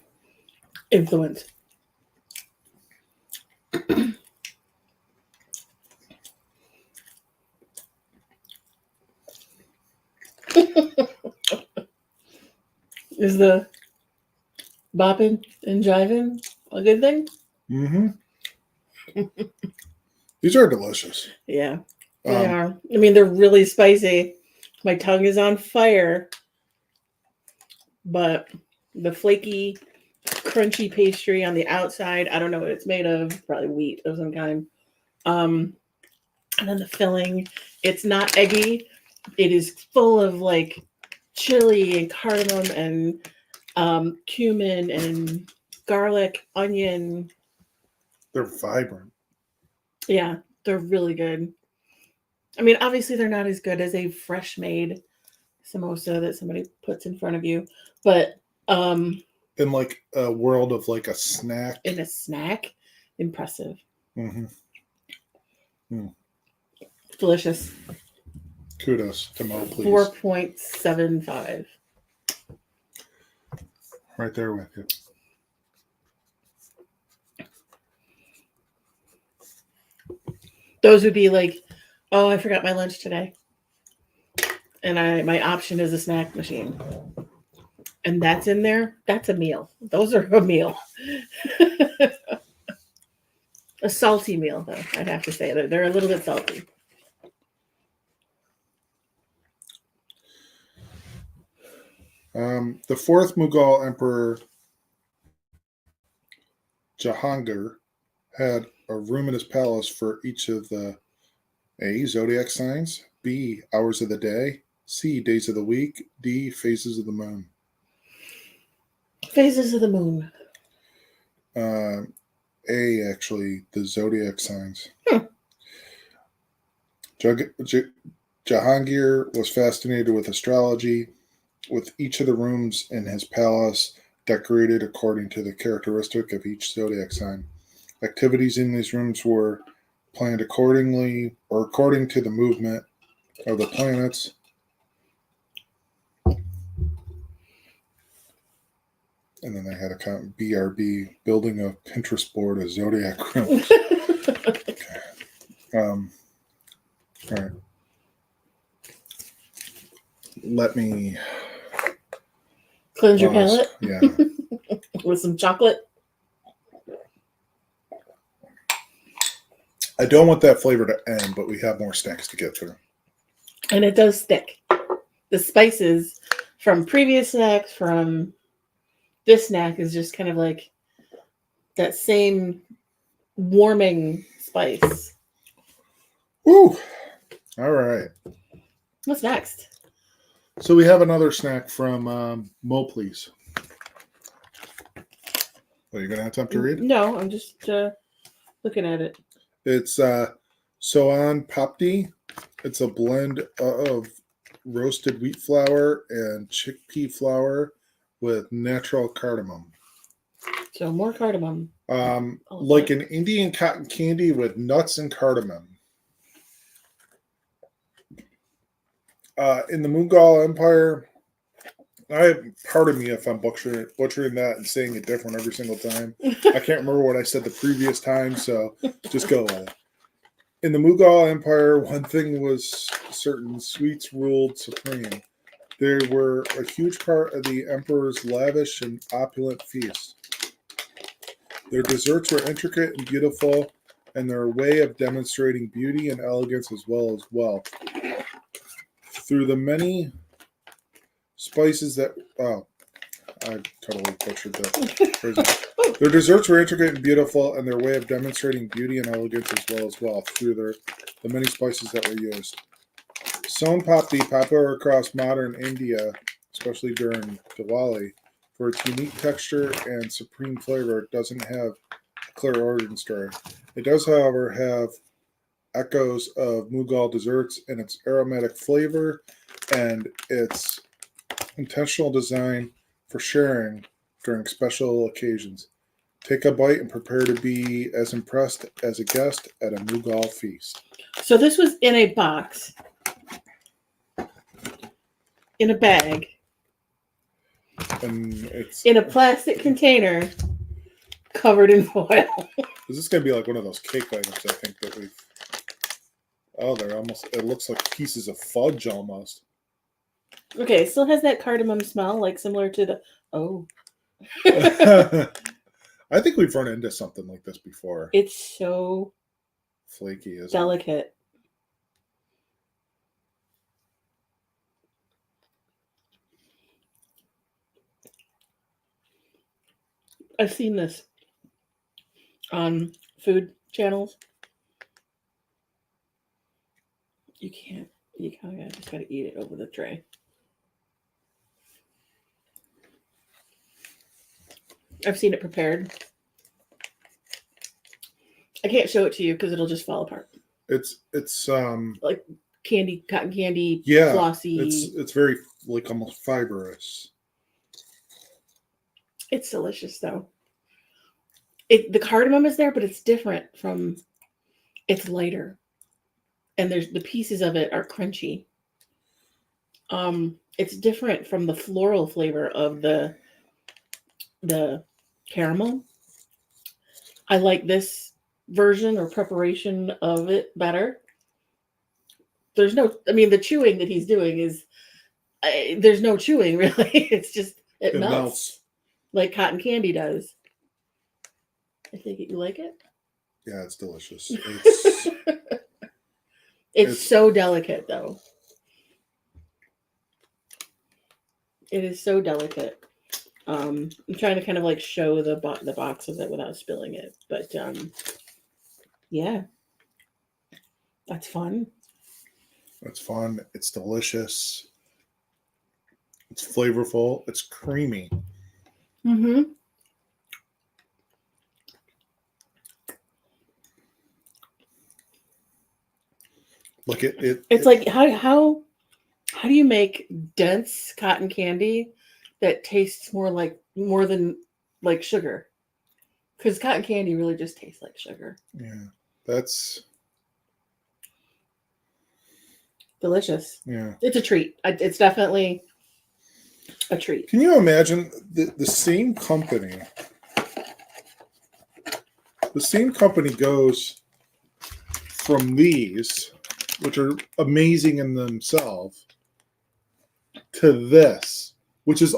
influence. Is the bopping and jiving a good thing? Mm-hmm. These are delicious. Yeah, they are. I mean, they're really spicy. My tongue is on fire. But the flaky, crunchy pastry on the outside, I don't know what it's made of. Probably wheat of some kind. And then the filling, it's not eggy. It is full of like chili and cardamom and cumin and garlic, onion. They're vibrant. Yeah, they're really good. I mean, obviously they're not as good as a fresh made samosa that somebody puts in front of you, but in like a world of like a snack. in a snack, impressive. Mm-hmm. Delicious. Kudos to Mo, please. 4.75. Right there with you. Those would be like, oh, I forgot my lunch today, and my option is a snack machine, and that's in there. That's a meal. Those are a meal. A salty meal, though. I'd have to say they're a little bit salty. The fourth Mughal emperor Jahangir had a room in his palace for each of the A, zodiac signs, B, hours of the day, C, days of the week, D, phases of the moon. Phases of the moon. A, actually, the zodiac signs. Jahangir was fascinated with astrology, with each of the rooms in his palace decorated according to the characteristic of each zodiac sign. Activities in these rooms were planned accordingly or according to the movement of the planets. And then they had a BRB, building a Pinterest board of zodiac rooms. Okay. All right. Let me Cleanse your palate. Yeah. With some chocolate. I don't want that flavor to end, but we have more snacks to get through. And it does stick. The spices from previous snacks, from this snack, is just kind of like that same warming spice. Woo! All right. What's next? So we have another snack from Mopley's. Are you going to have time to read? No, I'm just looking at it. It's Soan Papdi. It's a blend of roasted wheat flour and chickpea flour with natural cardamom. So more cardamom. Like an Indian cotton candy with nuts and cardamom. In the Mughal Empire, pardon me if I'm butchering that and saying it different every single time. I can't remember what I said the previous time, so just go with it. In the Mughal Empire, one thing was certain: sweets ruled supreme. They were a huge part of the emperor's lavish and opulent feast. Their desserts were intricate and beautiful, and their way of demonstrating beauty and elegance as well as wealth. Through the many spices that... Oh, I totally butchered that. Their desserts were intricate and beautiful, and their way of demonstrating beauty and elegance as well as wealth through the many spices that were used. Son papdi, popular across modern India, especially during Diwali, for its unique texture and supreme flavor, doesn't have a clear origin story. It does, however, have echoes of Mughal desserts in its aromatic flavor and its intentional design for sharing during special occasions. Take a bite and prepare to be as impressed as a guest at a Mughal feast. So this was in a box, in a bag, And it's in a plastic container, covered in foil. This is going to be like one of those cake items, I think, that we've... Oh, they're almost... It looks like pieces of fudge almost. Okay, it still has that cardamom smell, like similar to the... Oh. I think we've run into something like this before. It's so Flaky, isn't delicate. I've seen this on food channels. You kind of just gotta eat it over the tray. I've seen it prepared. I can't show it to you because it'll just fall apart. It's Like candy, cotton candy, yeah, flossy. it's very like almost fibrous. It's delicious though. The cardamom is there, but it's different from... It's lighter, and there's the pieces of it are crunchy. It's different from the floral flavor of the caramel. I like this version or preparation of it better. There's no... I mean, the chewing that he's doing is... there's no chewing, really. It's just... It melts like cotton candy does. I think you like it? Yeah, it's delicious. It's so delicate, though. It is so delicate. I'm trying to kind of like show the box of it without spilling it, but yeah, that's fun. It's fun. It's delicious. It's flavorful. It's creamy. Mm-hmm. Like it's like how do you make dense cotton candy that tastes more than like sugar? Because cotton candy really just tastes like sugar. Yeah, that's delicious. Yeah, it's a treat. It's definitely a treat. Can you imagine the same company? The same company goes from these, which are amazing in themselves, to this, which is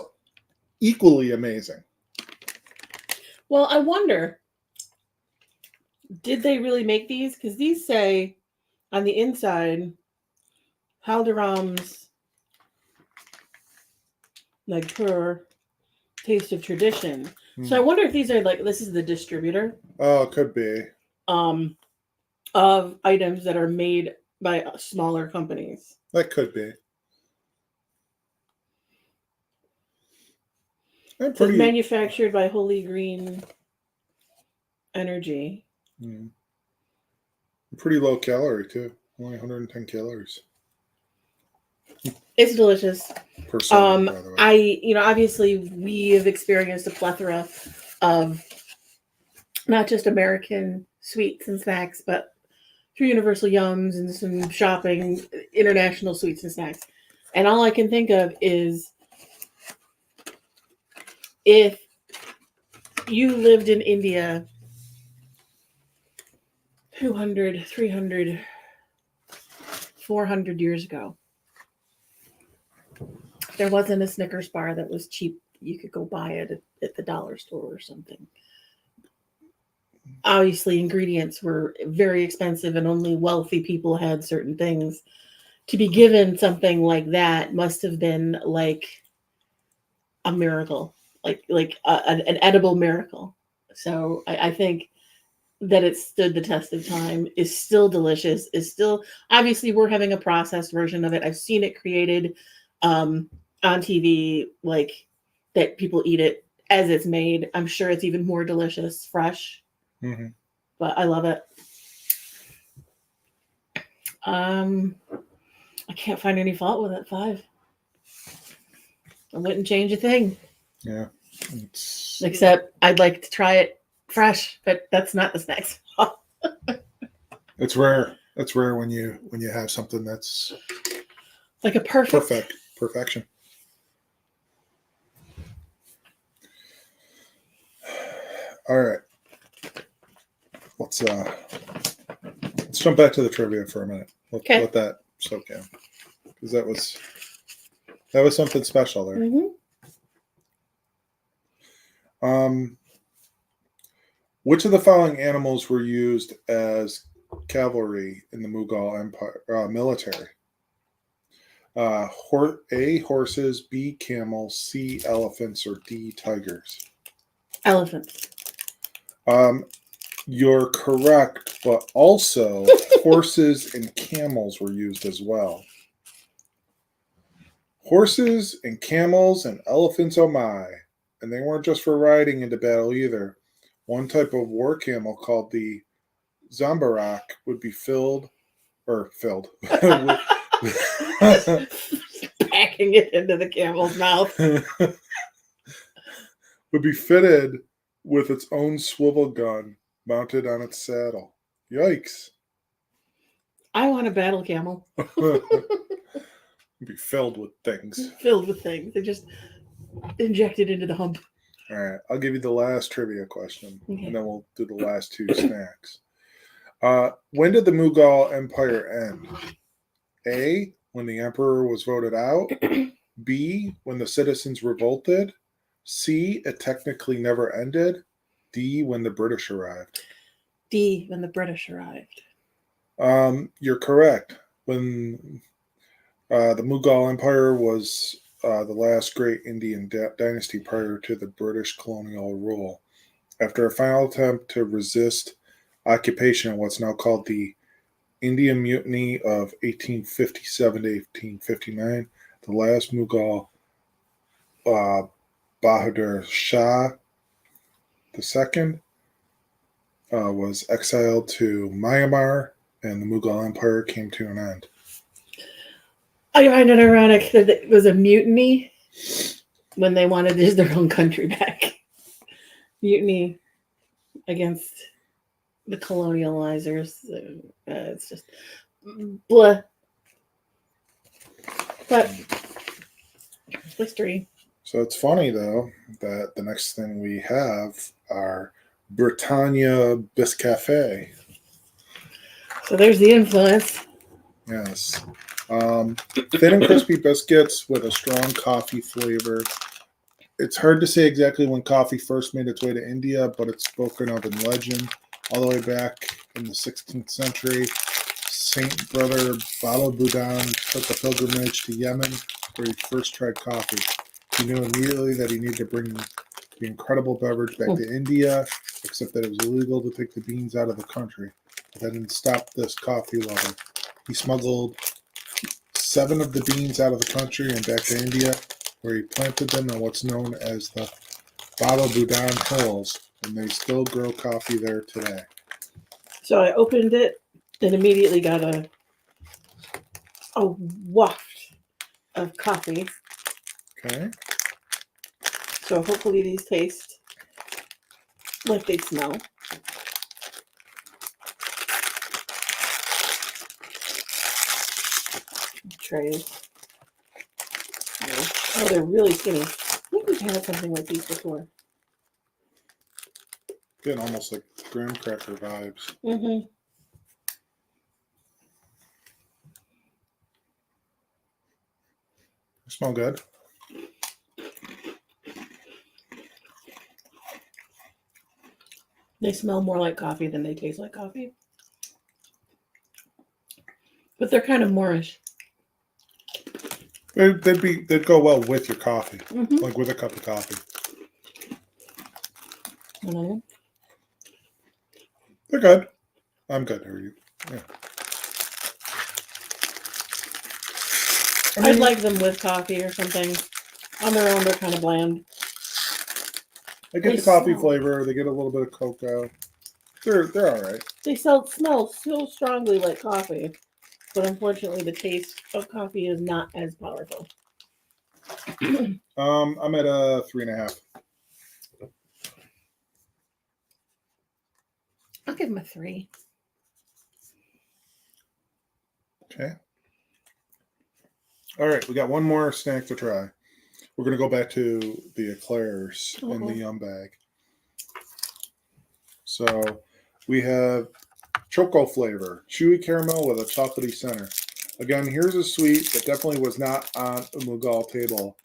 equally amazing. Well, I wonder, Did they really make these? Because these say on the inside, Haldiram's like per taste of tradition. So I wonder if these are like this is the distributor Oh, it could be. um of items that are made by smaller companies. That could be. I'm It says pretty. manufactured by Holy Green Energy. Pretty low calorie too. Only 110 calories It's delicious. per serving, by the way. Obviously we have experienced a plethora of not just American sweets and snacks, but through Universal Yums and some shopping, international sweets and snacks. And all I can think of is if you lived in India 200, 300, 400 years ago, there wasn't a Snickers bar that was cheap. You could go buy it at the dollar store or something. Obviously, ingredients were very expensive and only wealthy people had certain things. To be given something like that must have been like a miracle, an edible miracle. So I think that it stood the test of time, is still delicious, is still obviously we're having a processed version of it. I've seen it created on TV, like that people eat it as it's made. I'm sure it's even more delicious fresh. Mm-hmm. But I love it. I can't find any fault with it. 5. I wouldn't change a thing. Yeah. Except I'd like to try it fresh, but that's not the snacks. It's rare. It's rare when you have something that's like a perfection. All right. Let's jump back to the trivia for a minute. Let that soak in, because that was something special there. Mm-hmm. Which of the following animals were used as cavalry in the Mughal Empire military? A, horses, B, camels, C, elephants, or D, tigers? Elephants. You're correct, but also horses and camels were used as well. Horses and camels and elephants, oh my. And they weren't just for riding into battle either. One type of war camel called the Zambarak would be filled. Packing it into the camel's mouth. Would be fitted with its own swivel gun mounted on its saddle. Yikes. I want a battle camel. Be filled with things. Filled with things. They just injected into the hump. All right. I'll give you the last trivia question, and then we'll do the last 2 snacks. When did the Mughal Empire end? A, when the emperor was voted out. B, when the citizens revolted. C, it technically never ended. D, when the British arrived. D, when the British arrived. You're correct. When the Mughal Empire was the last great Indian dynasty prior to the British colonial rule. After a final attempt to resist occupation in what's now called the Indian Mutiny of 1857 to 1859, the last Mughal Bahadur Shah II was exiled to Myanmar, and the Mughal Empire came to an end. I find it ironic that it was a mutiny when they wanted their own country back. Mutiny against the colonializers. It's just blah. But history. So it's funny, though, that the next thing we have are Britannia Biscafe. So there's the influence. Yes. Thin and crispy biscuits with a strong coffee flavor. It's hard to say exactly when coffee first made its way to India, but it's spoken of in legend. all the way back in the 16th century. Saint Brother Balabudan took a pilgrimage to Yemen where he first tried coffee. He knew immediately that he needed to bring the incredible beverage back to India, except that it was illegal to take the beans out of the country. But that didn't stop this coffee lover. He smuggled 7 of the beans out of the country and back to India, where he planted them in what's known as the Balabudan Hills, and they still grow coffee there today. So I opened it and immediately got a waft of coffee. Okay. So hopefully these taste like they smell. Trays. Oh, they're really skinny. I think we've had something like these before. Getting almost like graham cracker vibes. Mm-hmm. They smell good. They smell more like coffee than they taste like coffee. But they're kind of Moorish. They'd go well with your coffee, Mm-hmm. like with a cup of coffee. Mm-hmm. They're good. I'm good. Are you? Yeah. I'd like them with coffee or something. On their own, they're kind of bland. They get They the coffee smell. flavor. They get a little bit of cocoa. They're all right. They smell so strongly like coffee, but unfortunately, the taste of coffee is not as powerful. I'm at a 3.5. I'll give them a 3. Okay. All right, we got one more snack to try. We're going to go back to the eclairs in the Yum bag. So we have choco flavor, chewy caramel with a chocolatey center. Again, here's a sweet that definitely was not on a Mughal table,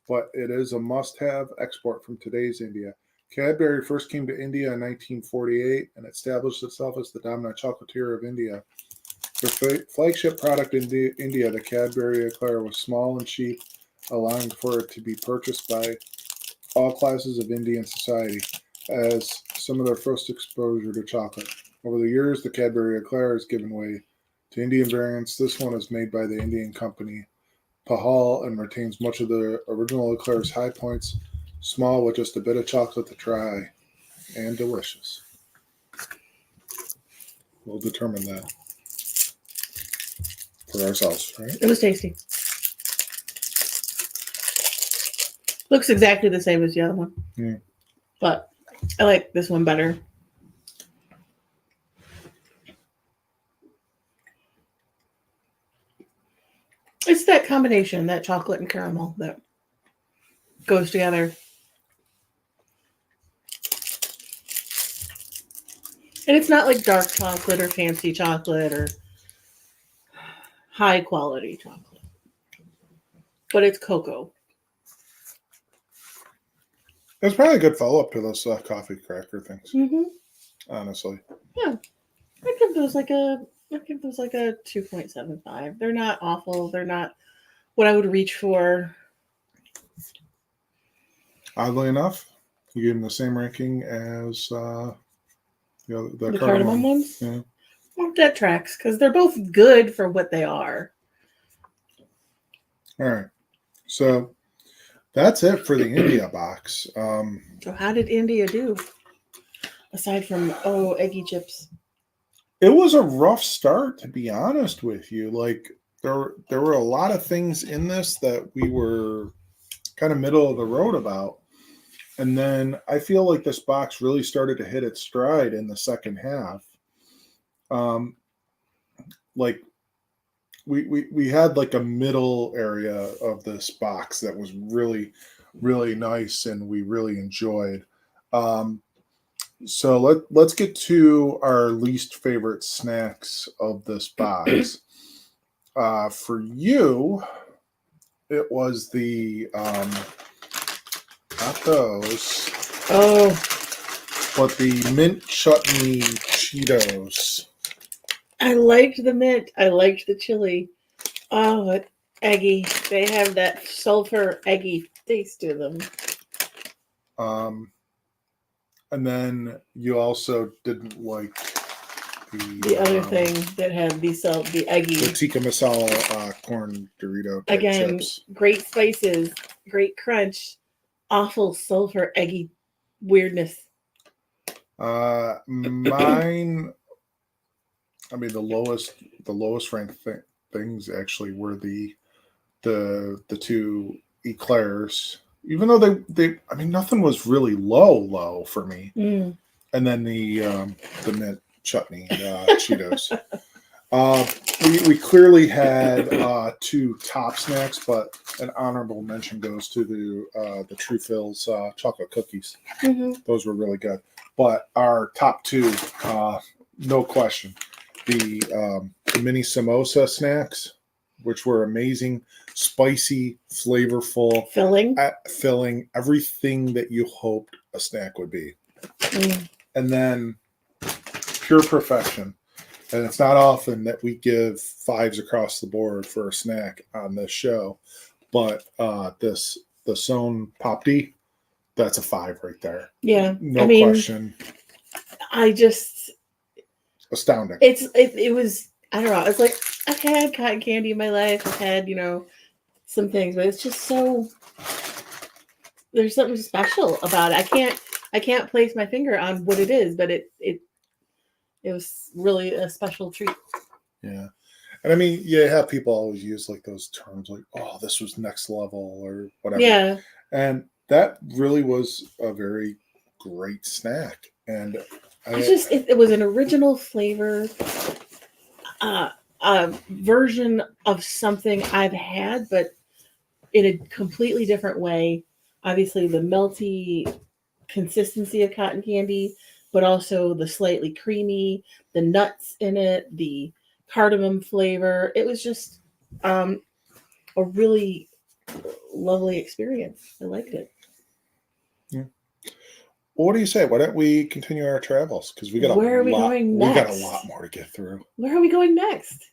but it is a must-have export from today's India. Cadbury first came to India in 1948 and established itself as the dominant chocolatier of India. Their flagship product in India, the Cadbury Eclair, was small and cheap, allowing for it to be purchased by all classes of Indian society as some of their first exposure to chocolate. Over the years, the Cadbury Eclair has given way to Indian variants. This one is made by the Indian company Pahal and retains much of the original Eclair's high points, small with just a bit of chocolate to try, and delicious. We'll determine that for ourselves, right? It was tasty. Looks exactly the same as the other one. Yeah. But I like this one better. It's that combination, that chocolate and caramel that goes together. And it's not like dark chocolate or fancy chocolate or high quality chocolate. But it's cocoa. It's probably a good follow-up to those coffee cracker things, Mm-hmm. honestly. Yeah. I give those like a 2.75. They're not awful. They're not what I would reach for. Oddly enough, you gave them the same ranking as the cardamom ones? Yeah. Well, that tracks because they're both good for what they are. All right. So that's it for the India box. So how did India do? Aside from, eggy chips. It was a rough start, to be honest with you. Like there were a lot of things in this that we were kind of middle of the road about. And then I feel like this box really started to hit its stride in the second half. Like we had like a middle area of this box that was really, really nice and we really enjoyed. So let's get to our least favorite snacks of this box. For you, it was the not those. Oh, but the mint chutney Cheetos. I liked the mint. I liked the chili. Oh, what eggy. They have that sulfur eggy taste to them. And then you also didn't like The other thing that had the eggy. the tikka masala corn Dorito type Again, chips. great spices, great crunch, awful sulfur eggy weirdness. Mine, I mean, the lowest ranked things actually were the two eclairs, even though they I mean, nothing was really low for me. Mm. And then the mint chutney Cheetos. We clearly had two top snacks, but an honorable mention goes to the True Fills chocolate cookies. Mm-hmm. Those were really good. But our top two, no question, the mini samosa snacks, which were amazing, spicy, flavorful, filling, everything that you hoped a snack would be. Mm. And then pure perfection. And it's not often that we give 5s across the board for a snack on this show, but the Sown Popdi, that's a 5 right there. Yeah, No question. I just astounding. It was, I don't know. It's like I've had cotton candy in my life. I've had some things, but it's just so there's something special about it. I can't place my finger on what it is, but it was really a special treat. Yeah. And I mean, you have people always use like those terms like, oh, this was next level or whatever. Yeah. And that really was a very great snack. And it was an original flavor, version of something I've had, but in a completely different way. Obviously, the melty consistency of cotton candy, but also the slightly creamy, the nuts in it, the cardamom flavor. It was just a really lovely experience. I liked it. Yeah. Well, what do you say? Why don't we continue our travels? Because we got going next? We got a lot more to get through. Where are we going next?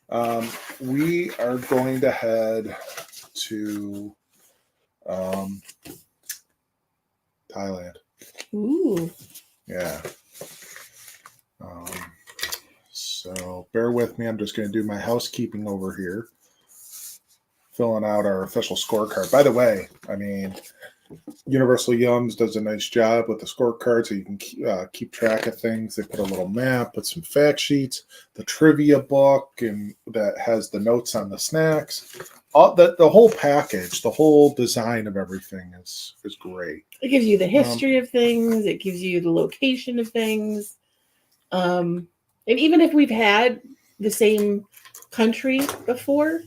We are going to head to Thailand. Ooh. Yeah. So bear with me. I'm just going to do my housekeeping over here. Filling out our official scorecard. By the way, I mean, Universal Yums does a nice job with the scorecard, so you can keep track of things. They put a little map, put some fact sheets, the trivia book, and that has the notes on the snacks. The whole package, the whole design of everything is great. It gives you the history of things. It gives you the location of things. And even if we've had the same country before,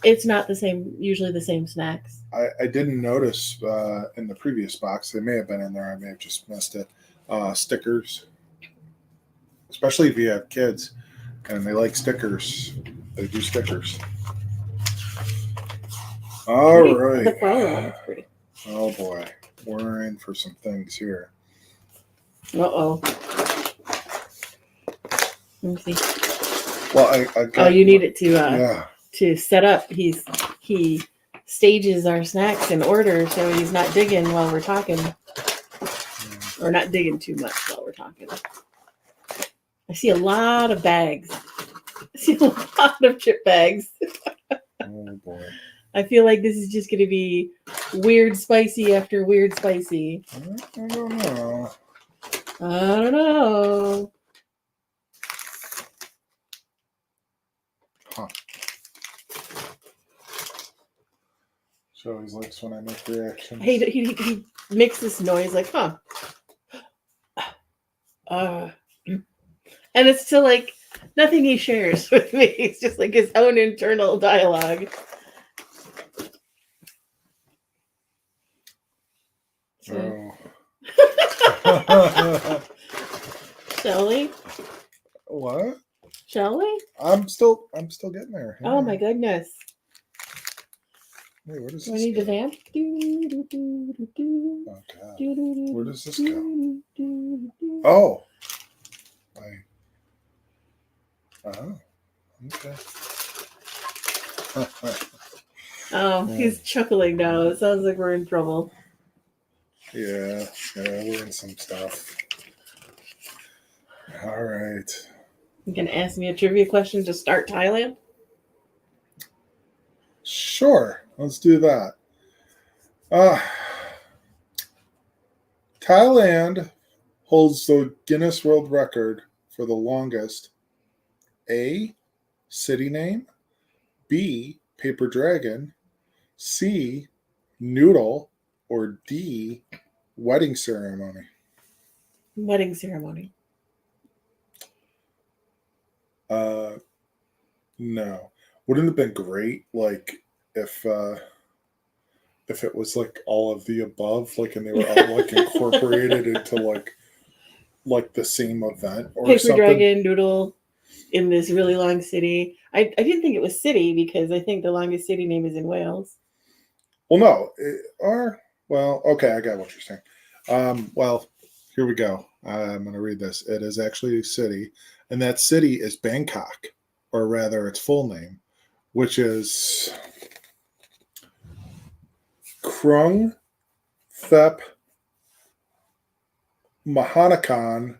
it's not the same. Usually the same snacks. I didn't notice in the previous box. They may have been in there. I may have just missed it. Stickers, especially if you have kids and they like stickers. They do stickers. All right. The flower one is pretty. Oh boy, we're in for some things here. Uh-oh. Let me see. Well, you need it to set up. He stages our snacks in order, so he's not digging while we're talking, or not digging too much while we're talking. I see a lot of bags. I see a lot of chip bags. Oh boy. I feel like this is just going to be weird spicy after weird spicy. I don't know. I don't know. Huh. She always likes when I make reactions. He makes this noise like, huh. And it's still like nothing he shares with me. It's just like his own internal dialogue. So. Shall we? What? Shall we? I'm still getting there. Oh my goodness. Wait, where does Do I this need go? the vamp? Oh God, where does this go? Oh, oh, okay. Oh, he's chuckling now. It sounds like we're in trouble. Yeah, we're in some stuff. All right. You can ask me a trivia question to start Thailand? Sure, let's do that. Thailand holds the Guinness World Record for the longest A. City name, B. Paper dragon, C. Noodle, or D. Wedding ceremony. Wedding ceremony. No. Wouldn't it have been great, like, if it was like all of the above, like, and they were all like incorporated into like the same event or Paper something? dragon, noodle in this really long city. I didn't think it was city because I think the longest city name is in Wales. Well, no, okay, I got what you're saying. Well, here we go. I'm going to read this. It is actually a city, and that city is Bangkok, or rather, its full name, which is Krung Thep Mahanakan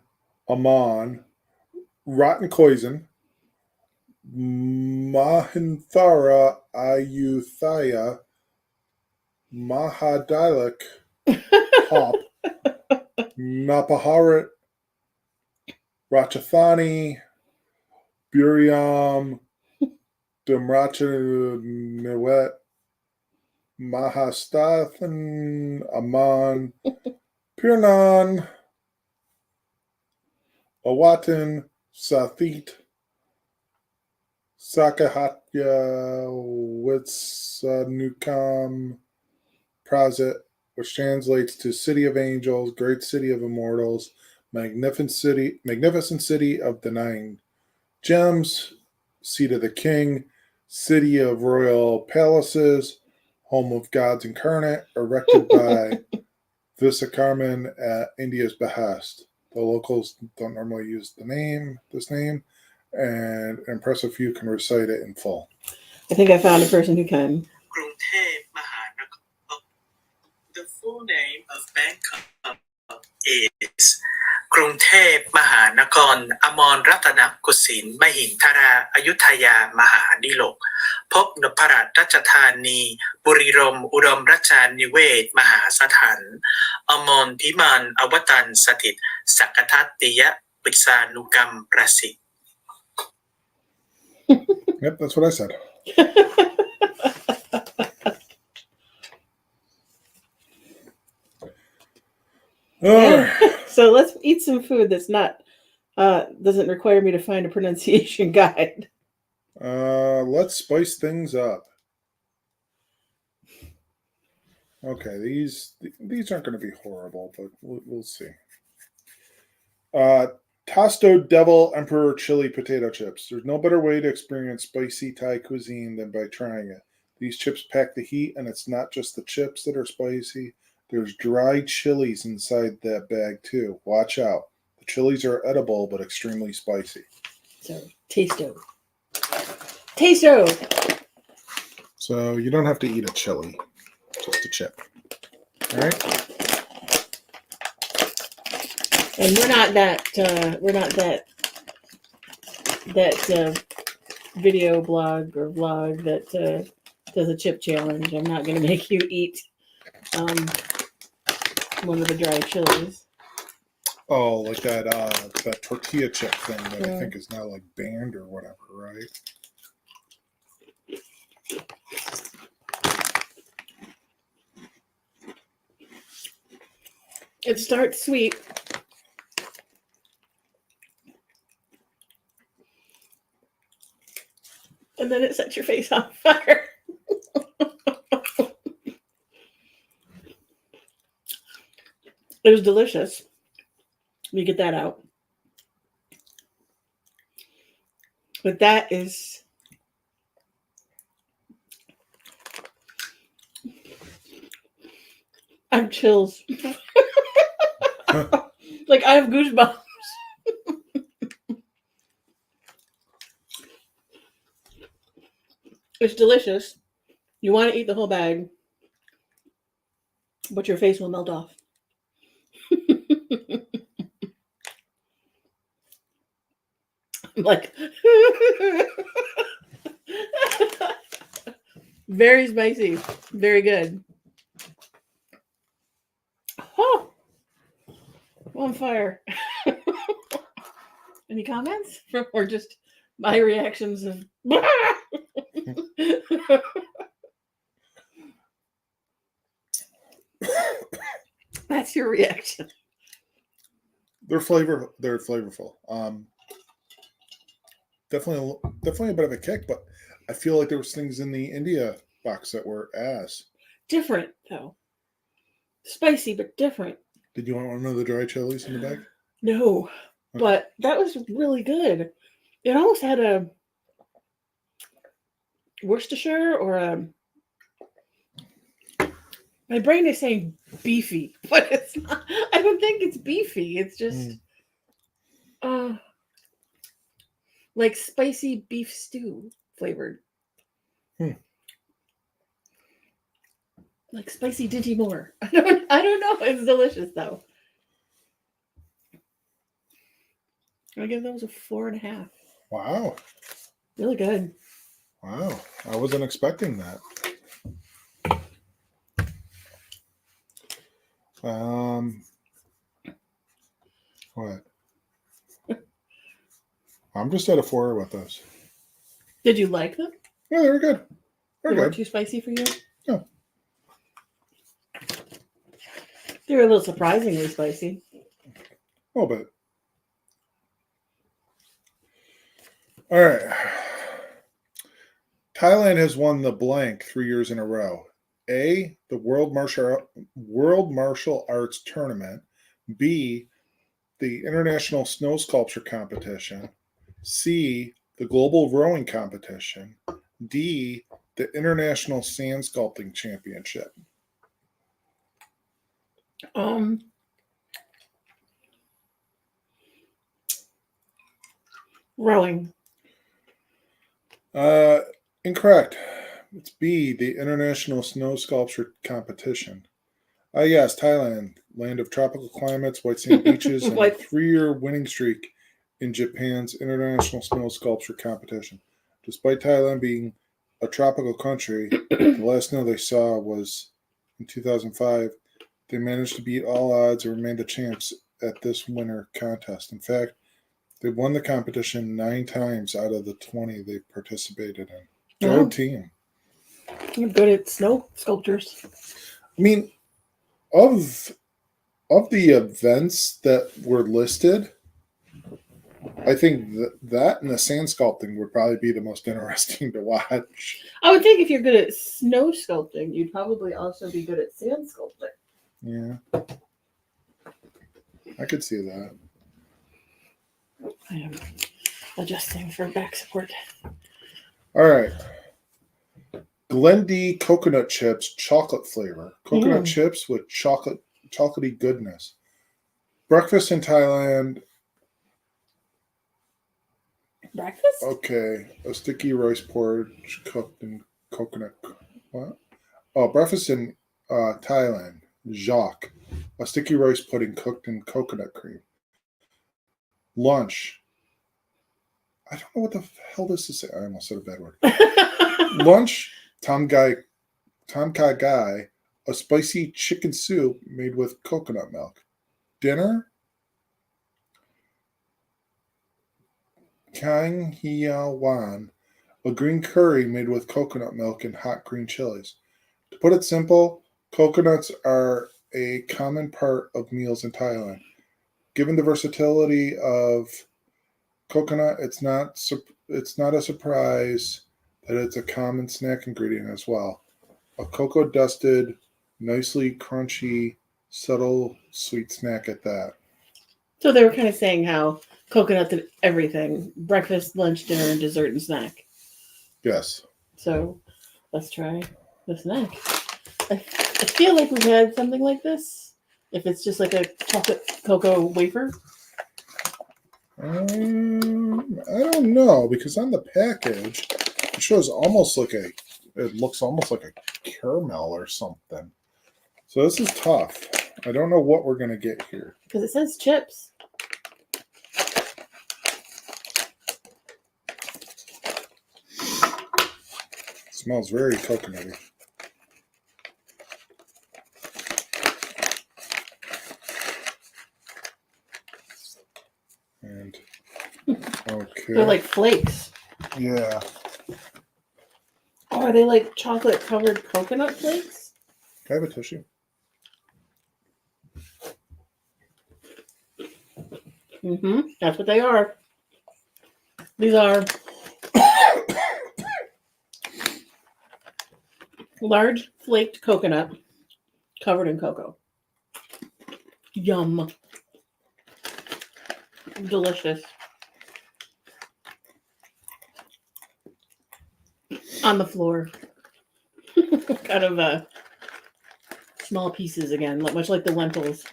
Aman Rattenkoisen Mahinthara Ayuthaya Mahadilak Hop Napaharat Ratchathani Buriam Dumrachanewet Mahastathan Aman Pirnan Awatan Sathit Sakahatya Witsanukam Prazit, which translates to City of Angels, Great City of Immortals, Magnificent City of the Nine Gems, Seat of the King, City of Royal Palaces, Home of Gods Incarnate, erected by Visakarman at India's behest. The locals don't normally use this name, and an impressive few can recite it in full. I think I found a person who can. The full name of Bangkok is กรุงเทพมหานครอมรรัตนโกสินทร์มหินทราอยุธยามหาดิลกพบนพรัตน์ราชธานีบุรีรมย์อุดมราชานิเวศมหาสถานอมรพิมานอวตันสถิตสักกทัตติยวิษานุกรรมประสิทธิ์ Yep, that's what I said. So let's eat some food that's not doesn't require me to find a pronunciation guide. Let's spice things up. Okay, these aren't going to be horrible, but we'll see. Tosto Devil Emperor Chili Potato Chips. There's no better way to experience spicy Thai cuisine than by trying it. These chips pack the heat, and it's not just the chips that are spicy. There's dried chilies inside that bag, too. Watch out. The chilies are edible, but extremely spicy. So, tasto. Tasto! So you don't have to eat a chili, just a chip. All right? And we're not that video blog or vlog that does a chip challenge. I'm not going to make you eat one of the dry chilies. Oh, like that tortilla chip thing that I think is now like banned or whatever, right? It starts sweet. And then it sets your face on fire. It was delicious. Let me get that out. But that is I'm chills. Like I have goosebumps. It's delicious. You want to eat the whole bag, but your face will melt off. Like very spicy, very good. Oh, on fire. Any comments or just my reactions of that's your reaction. They're flavorful. Definitely a bit of a kick, but I feel like there was things in the India box that were ass. Different though. Spicy but different. Did you want one of the dry chilies in the bag? No. Okay. But that was really good. It almost had a Worcestershire or a. My brain is saying beefy, but it's not. I don't think it's beefy. It's just like spicy beef stew flavored. Like spicy Dinty Moore. I don't know. It's delicious though. I give those a 4.5. Wow. Really good. Wow. I wasn't expecting that. What? I'm just at a 4 with those. Did you like them? Yeah, they were good. They They're weren't good. too spicy for you? No. They were a little surprisingly spicy. A little bit. All right. Thailand has won the blank 3 years in a row. A, the World Martial Arts Tournament. B, the International Snow Sculpture Competition. C, the Global Rowing Competition. D, the International Sand Sculpting Championship. Rowing. Incorrect. It's B, the International Snow Sculpture Competition. Yes, Thailand, land of tropical climates, white sand beaches, and a What? 3-year winning streak in Japan's International Snow Sculpture Competition. Despite Thailand being a tropical country, the last snow they saw was in 2005. They managed to beat all odds and remain the champs at this winter contest. In fact, they won the competition 9 times out of the 20 they participated in. Go Wow. team. You're good at snow sculptures. I mean, of the events that were listed, I think that and the sand sculpting would probably be the most interesting to watch. I would think if you're good at snow sculpting, you'd probably also be good at sand sculpting. Yeah. I could see that. I am adjusting for back support. All right. Glendy coconut chips, chocolate flavor. Coconut chips with chocolatey goodness. Breakfast in Thailand. Breakfast? Okay. A sticky rice porridge cooked in coconut. What? Oh, breakfast in Thailand. Jacques. A sticky rice pudding cooked in coconut cream. Lunch. I don't know what the hell this is. I almost said a bad word. Lunch. Tom Kha Gai, a spicy chicken soup made with coconut milk. Dinner. Kang Hia Wan, a green curry made with coconut milk and hot green chilies. To put it simple, coconuts are a common part of meals in Thailand. Given the versatility of coconut, it's not a surprise that it's a common snack ingredient as well. A cocoa dusted, nicely crunchy, subtle sweet snack at that. So they were kind of saying how coconuts in everything: breakfast, lunch, dinner, and dessert and snack. Yes. So let's try the snack. I I feel like we've had something like this. If it's just like a chocolate cocoa wafer. I don't know, because on the package it shows almost like it looks almost like a caramel or something. So this is tough. I don't know what we're gonna get here. Because it says chips. It smells very coconutty. And okay. They're like flakes. Yeah. Oh, are they like chocolate covered coconut flakes? Can I have a tissue? Mm-hmm. That's what they are. These are large flaked coconut covered in cocoa. Yum. Delicious. On the floor. Kind of small pieces again, much like the lentils.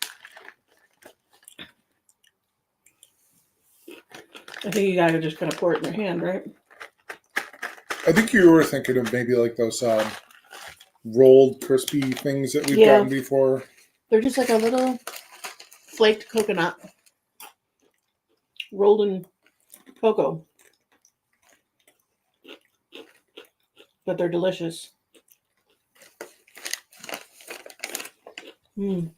I think you gotta just kind of pour it in your hand, right? I think you were thinking of maybe like those rolled crispy things that we've gotten before. They're just like a little flaked coconut rolled in cocoa. But they're delicious. Mmm.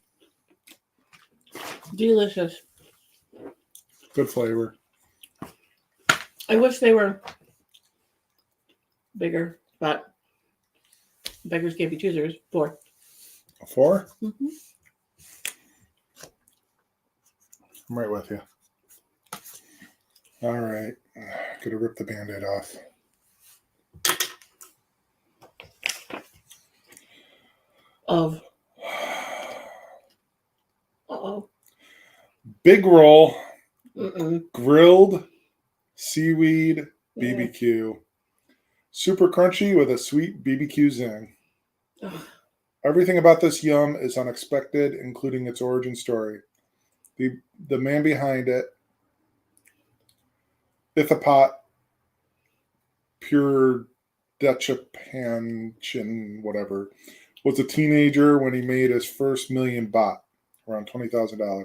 Delicious. Good flavor. I wish they were bigger, but beggars can't be choosers. 4. A 4? Mm-hmm. I'm right with you. All right. Gonna rip the Band-Aid off. Of. Uh-oh. Big roll. Mm-mm. Grilled seaweed Yeah. BBQ. Super crunchy with a sweet BBQ zing. Ugh. Everything about this yum is unexpected, including its origin story. The man behind it, Ithapat Pure Dechapanchin, whatever, was a teenager when he made his first million baht, around $20,000,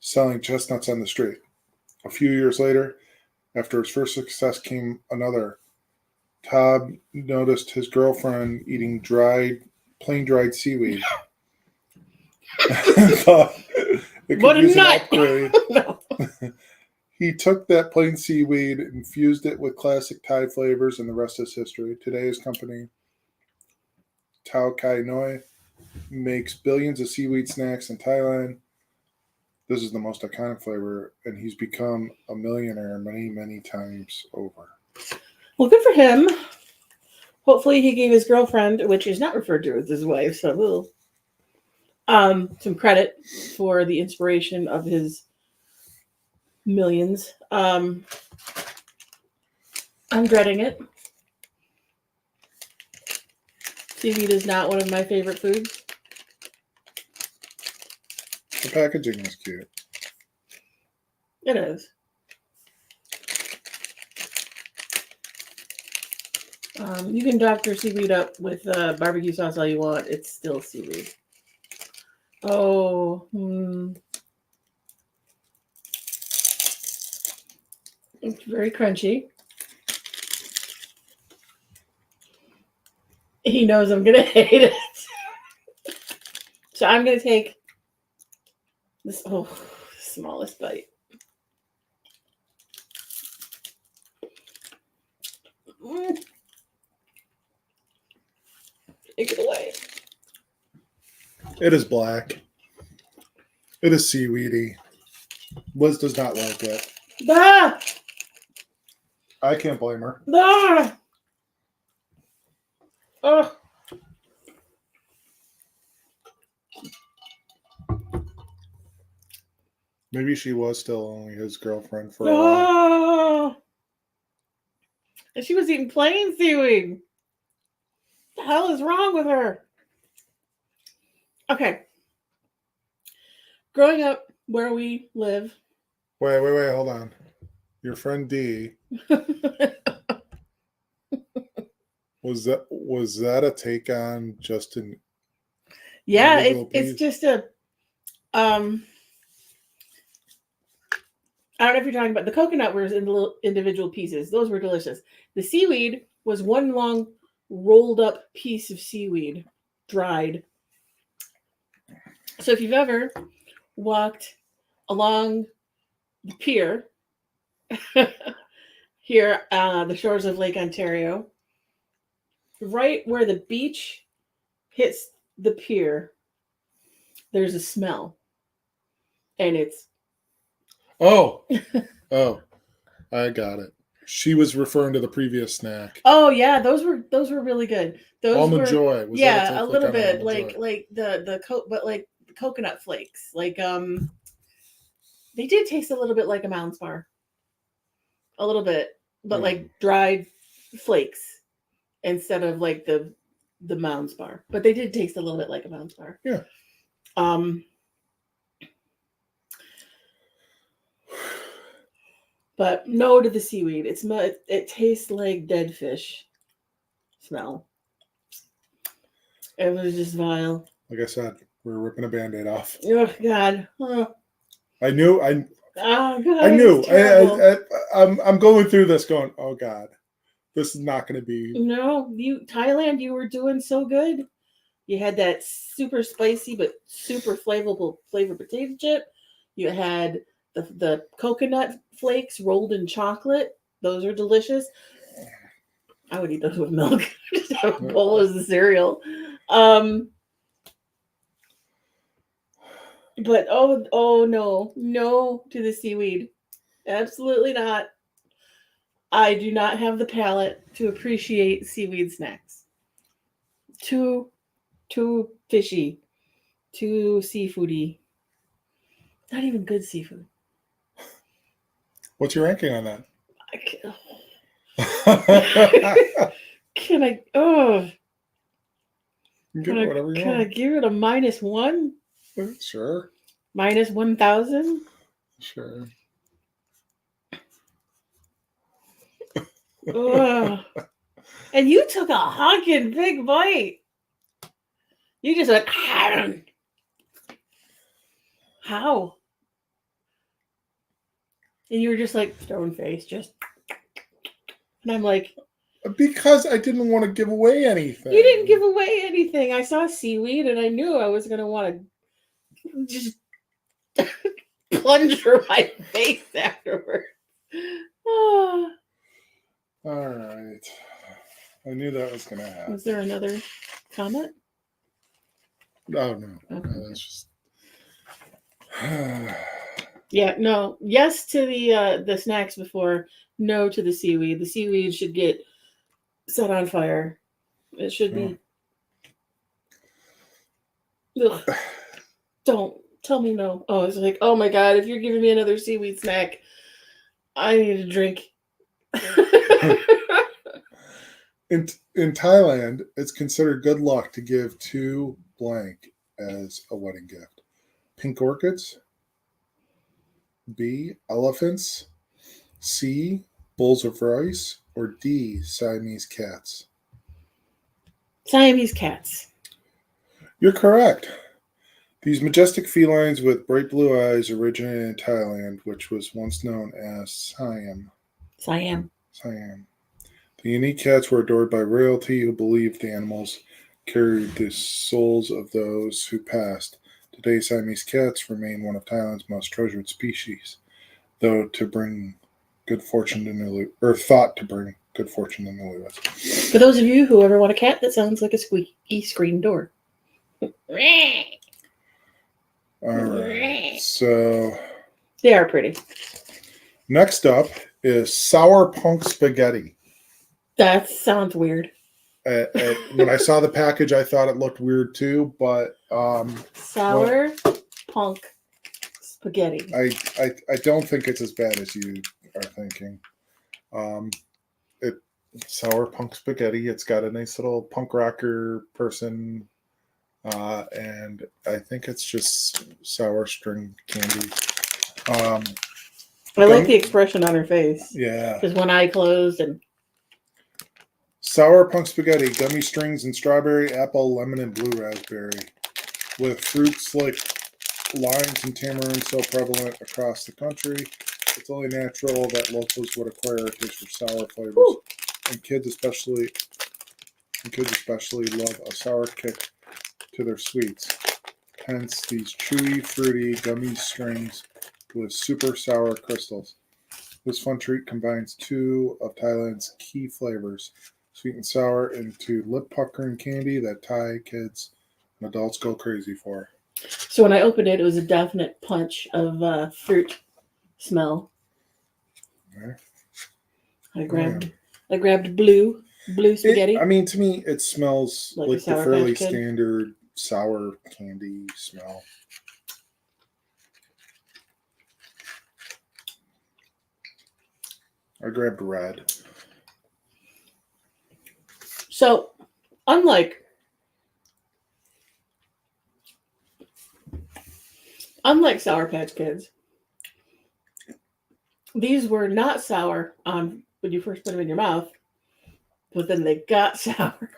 selling chestnuts on the street. A few years later, after his first success came another. Tab noticed his girlfriend eating plain dried seaweed. Thought it What could a use an nut! upgrade. No. He took that plain seaweed, infused it with classic Thai flavors, and the rest is history. Today, his company, Tao Kai Noi, makes billions of seaweed snacks in Thailand. This is the most iconic flavor, and he's become a millionaire many, many times over. Well, good for him. Hopefully he gave his girlfriend, which is not referred to as his wife, so some credit for the inspiration of his millions. I'm dreading it. Seaweed is not one of my favorite foods. The packaging is cute. It is. You can doctor seaweed up with barbecue sauce all you want. It's still seaweed. Oh, It's very crunchy. He knows I'm going to hate it. So I'm going to take this smallest bite. Take it away. It is black. It is seaweedy. Liz does not like it. Ah! I can't blame her. Ah! Oh. Maybe she was still only his girlfriend for a while. Oh. And she was eating plain seaweed. What the hell is wrong with her? Okay. Growing up where we live, Wait, hold on. Your friend D, was that a take on just an yeah, individual it's piece? just a I don't know if you're talking about the coconut was in little individual pieces. Those were delicious. The seaweed was one long rolled up piece of seaweed, dried. So if you've ever walked along the pier here, the shores of Lake Ontario, right where the beach hits the pier, there's a smell, and it's Oh, I got it. She was referring to the previous snack. oh yeah, those were really good. Those Almond were Joy. Was that yeah, a a take little on bit Almond Joy? like the but like coconut flakes. Like they did taste a little bit like a Mounds bar, a little bit, but like dried flakes instead of like the Mounds bar. But they did taste a little bit like a Mounds bar. Yeah. But no to the seaweed. It tastes like dead fish smell. It was just vile. Like I said, we're ripping a Band-Aid off. Oh God. Oh, I knew. God. I knew. It's terrible. I'm going through this, going, oh God, this is not going to be. No, Thailand, you were doing so good. You had that super spicy but super flavorful potato chip. You had the coconut flakes rolled in chocolate. Those are delicious. I would eat those with milk. Just have a bowl as a cereal. But oh no to the seaweed. Absolutely not. I do not have the palate to appreciate seaweed snacks. Too fishy, too seafoody. Not even good seafood. What's your ranking on that? Can I? Oh, Give it whatever you can I want. give it a -1? Sure. -1,000? Sure. Ugh. And you took a honking big bite. You just went. How? And you were just like stone face, just. And I'm like, Because I didn't want to give away anything. you didn't give away anything. I saw seaweed, and I knew I was gonna want to just plunge for my face afterwards. Ah. All right. I knew that was going to happen. Was there another comment? Oh, no. Okay. That's just. Yeah, no. Yes to the snacks before, no to the seaweed. The seaweed should get set on fire. It should be. Ugh. Don't tell me no. Oh, it's like, oh my God, if you're giving me another seaweed snack, I need a drink. In Thailand, it's considered good luck to give 2 blank as a wedding gift. Pink orchids, B, elephants, C, bowls of rice, or D, Siamese cats. Siamese cats. You're correct. These majestic felines with bright blue eyes originated in Thailand, which was once known as Siam. Siam. The unique cats were adored by royalty who believed the animals carried the souls of those who passed. Today, Siamese cats remain one of Thailand's most treasured species, though to bring good fortune to thought to bring good fortune to newlyweds. For those of you who ever want a cat that sounds like a squeaky screen door. All right, so they are pretty. Next up is sour punk spaghetti. That sounds weird. When I saw the package, I thought it looked weird too, but sour punk spaghetti. I don't think it's as bad as you are thinking. Sour punk spaghetti. It's got a nice little punk rocker person and I think it's just sour string candy. I like the expression on her face. Yeah. Just one eye closed and Sour punk spaghetti, gummy strings and strawberry, apple, lemon, and blue raspberry. With fruits like limes and tamarind so prevalent across the country, it's only natural that locals would acquire a taste for sour flavors. Ooh. And kids especially love a sour kick to their sweets. Hence these chewy, fruity, gummy strings with super sour crystals. This fun treat combines two of Thailand's key flavors, sweet and sour, into lip-puckering candy that Thai kids and adults go crazy for. so when I opened it, it was a definite punch of fruit smell. Okay. I grabbed blue spaghetti. To me, it smells Like a like the Sour fairly Patch Kid? standard sour candy smell. I grabbed red. So, unlike Sour Patch Kids, these were not sour on when you first put them in your mouth, but then they got sour.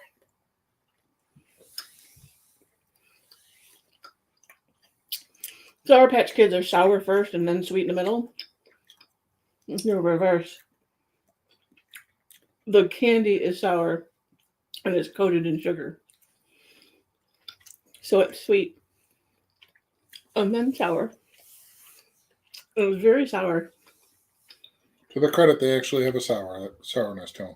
Sour Patch Kids are sour first and then sweet in the middle. You're reverse. The candy is sour and it's coated in sugar. So it's sweet and then sour. It was very sour. To their credit, they actually have a sourness to them.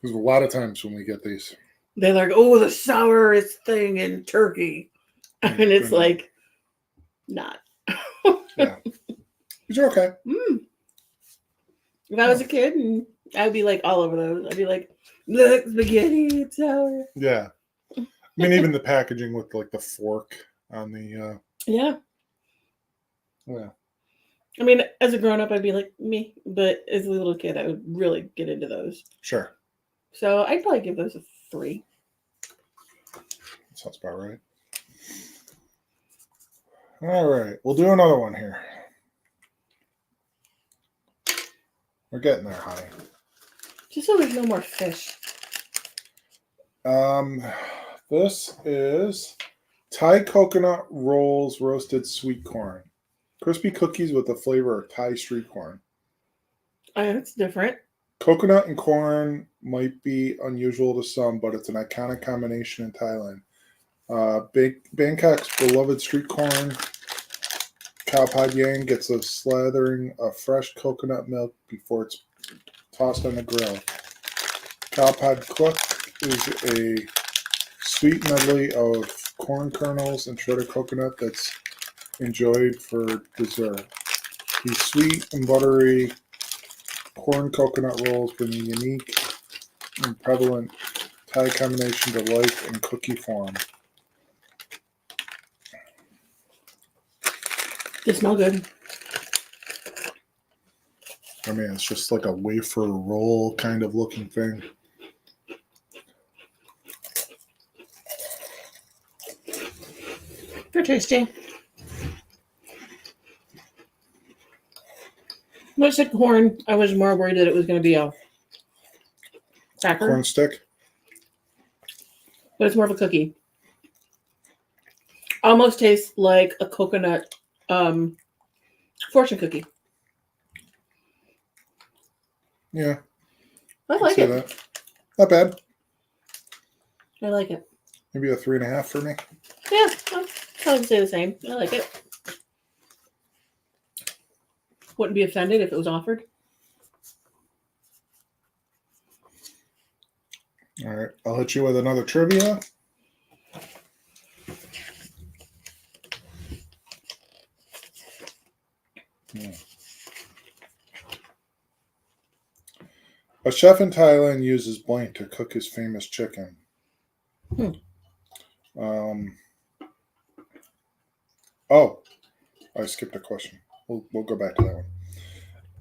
Because a lot of times when we get these, They're like, oh, the sourest thing in turkey. And it's like, not. yeah, these are okay. If I was a kid, I'd be like all over those. I'd be like, look, spaghetti, it's sour. Yeah, I mean even the packaging with like the fork on the Yeah. yeah. I mean, as a grown up, I'd be like me, but as a little kid, I would really get into those. Sure, So I'd probably give those a 3. that sounds about right. All right, we'll do another one here. We're getting there, honey. Just so there's no more fish. This is Thai coconut rolls roasted sweet corn. Crispy cookies with the flavor of Thai street corn. That's different. Coconut and corn might be unusual to some, but it's an iconic combination in Thailand. Bangkok's beloved street corn, Khao Pad Yang, gets a slathering of fresh coconut milk before it's tossed on the grill. Khao Pad Cook is a sweet medley of corn kernels and shredded coconut that's enjoyed for dessert. These sweet and buttery corn coconut rolls bring a unique and prevalent Thai combination to life in cookie form. They smell good. I mean, it's just like a wafer roll kind of looking thing. They're tasty. When I said corn, I was more worried that it was going to be a cracker, Corn stick. but it's more of a cookie. Almost tastes like a coconut fortune cookie. Yeah, I I'd like say it. that. Not bad. I like it. Maybe a 3.5 for me. Yeah, I'll probably say the same. I like it. Wouldn't be offended if it was offered. All right, I'll hit you with another trivia. A chef in Thailand uses blank to cook his famous chicken. I skipped a question. We'll go back to that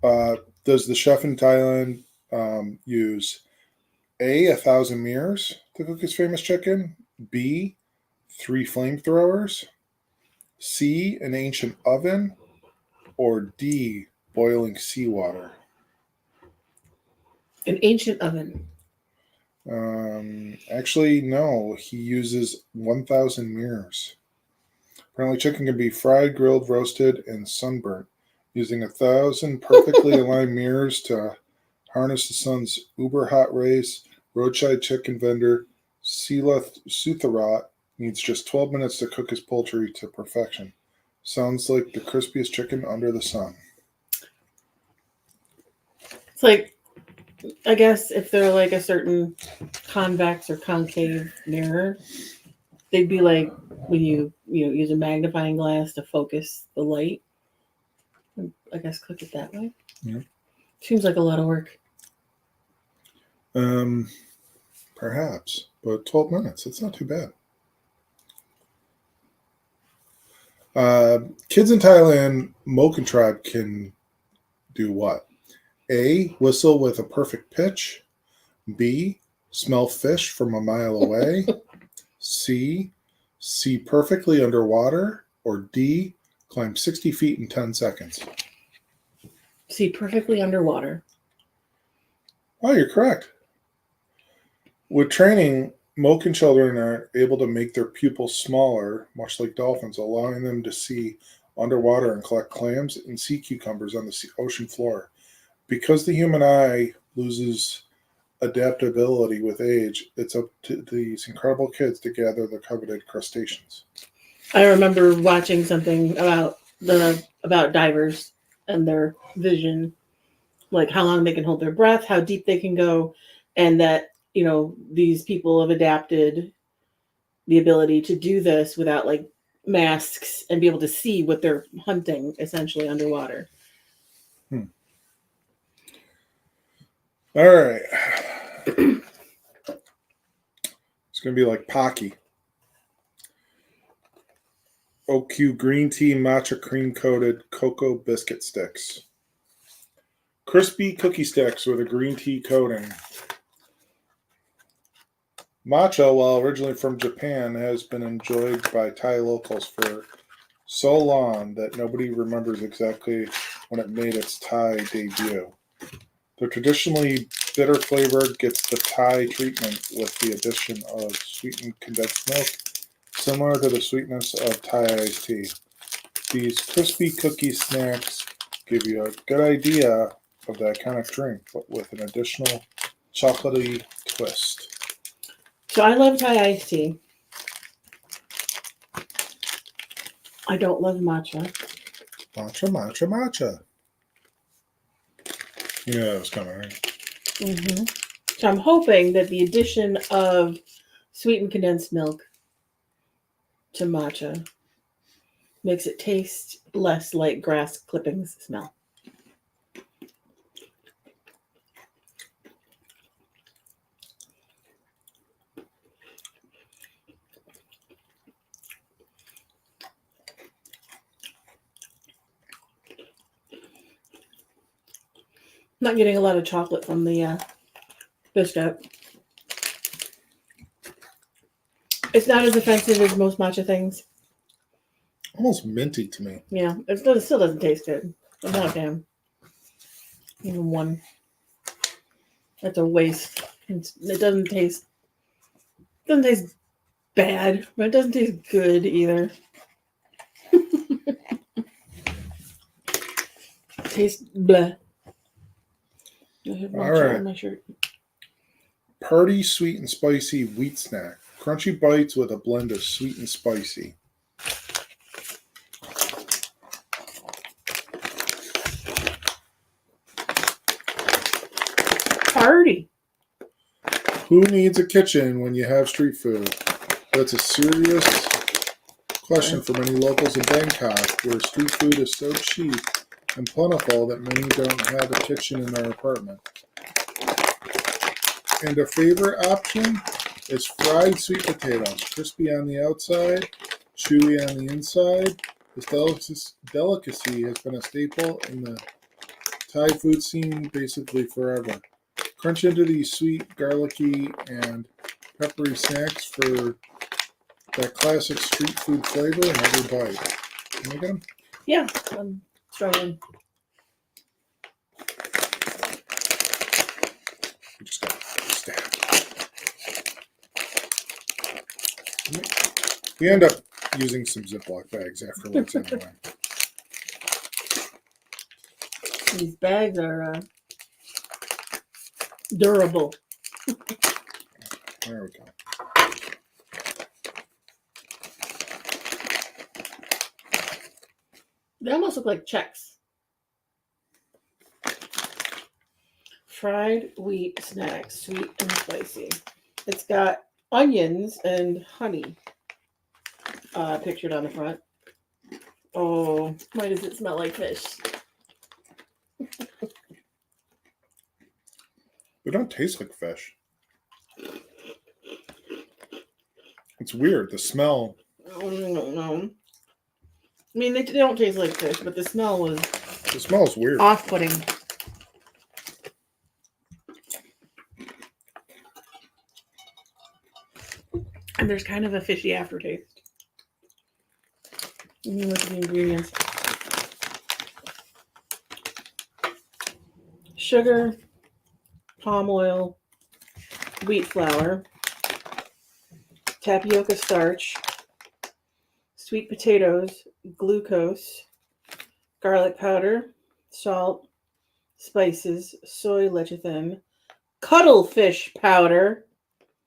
one. Does the chef in Thailand use A, 1,000 mirrors to cook his famous chicken? B, 3 flamethrowers, C, an ancient oven, or D, boiling seawater? An ancient oven. Actually, no. He uses 1,000 mirrors. Apparently, chicken can be fried, grilled, roasted, and sunburnt, using 1,000 perfectly aligned mirrors to harness the sun's uber hot rays. Roadside chicken vendor Silath Sutharat needs just 12 minutes to cook his poultry to perfection. Sounds like the crispiest chicken under the sun. It's like, I guess if they're like a certain convex or concave mirror, they'd be like when you use a magnifying glass to focus the light. I guess cook it that way. Yeah. Seems like a lot of work. Perhaps, but 12 minutes, it's not too bad. Kids in Thailand, Moken tribe can do what? A, whistle with a perfect pitch. B, smell fish from a mile away. C, see perfectly underwater. Or D, climb 60 feet in 10 seconds. See perfectly underwater. Oh, you're correct. With training, Moken children are able to make their pupils smaller, much like dolphins, allowing them to see underwater and collect clams and sea cucumbers on the ocean floor. Because the human eye loses adaptability with age, it's up to these incredible kids to gather the coveted crustaceans. I remember watching something about divers and their vision, like how long they can hold their breath, how deep they can go, and that these people have adapted the ability to do this without like masks and be able to see what they're hunting essentially underwater. All right. It's going to be like Pocky. OQ green tea matcha cream coated cocoa biscuit sticks. Crispy cookie sticks with a green tea coating. Matcha, while originally from Japan, has been enjoyed by Thai locals for so long that nobody remembers exactly when it made its Thai debut. The traditionally bitter flavor gets the Thai treatment with the addition of sweetened condensed milk, similar to the sweetness of Thai iced tea. These crispy cookie snacks give you a good idea of the iconic drink, but with an additional chocolatey twist. So I love Thai iced tea. I don't love matcha. Matcha, matcha, matcha. Yeah, that was coming, right? Mm-hmm. So I'm hoping that the addition of sweetened condensed milk to matcha makes it taste less like grass clippings smell. Not getting a lot of chocolate from the biscuit. It's not as offensive as most matcha things. Almost minty to me. Yeah, it still doesn't taste good. I'm not a fan. Even one. That's a waste. It doesn't taste bad, but it doesn't taste good either. Tastes bleh. I have All matcha right. on my shirt. Party sweet and spicy wheat snack. Crunchy bites with a blend of sweet and spicy. Party. Who needs a kitchen when you have street food? That's a serious question for many locals in Bangkok, where street food is so cheap and plentiful that many don't have a kitchen in their apartment. And a favorite option is fried sweet potatoes, crispy on the outside, chewy on the inside. This delicacy has been a staple in the Thai food scene basically forever. Crunch into these sweet, garlicky, and peppery snacks for That classic street food flavor in every bite. Can you get them? Yeah, I'm struggling. We just got stacked. We end up using some Ziploc bags afterwards anyway. These bags are durable. There we go. They almost look like Chex. Fried wheat snacks, sweet and spicy. It's got onions and honey pictured on the front. Oh, why does it smell like fish? They don't taste like fish. It's weird. The smell. Oh, no. I mean, they don't taste like fish, but the smell was The smell is weird. off-putting. And there's kind of a fishy aftertaste. Let me look at the ingredients. Sugar, palm oil, wheat flour, tapioca starch, sweet potatoes, glucose, garlic powder, salt, spices, soy lecithin, cuttlefish powder.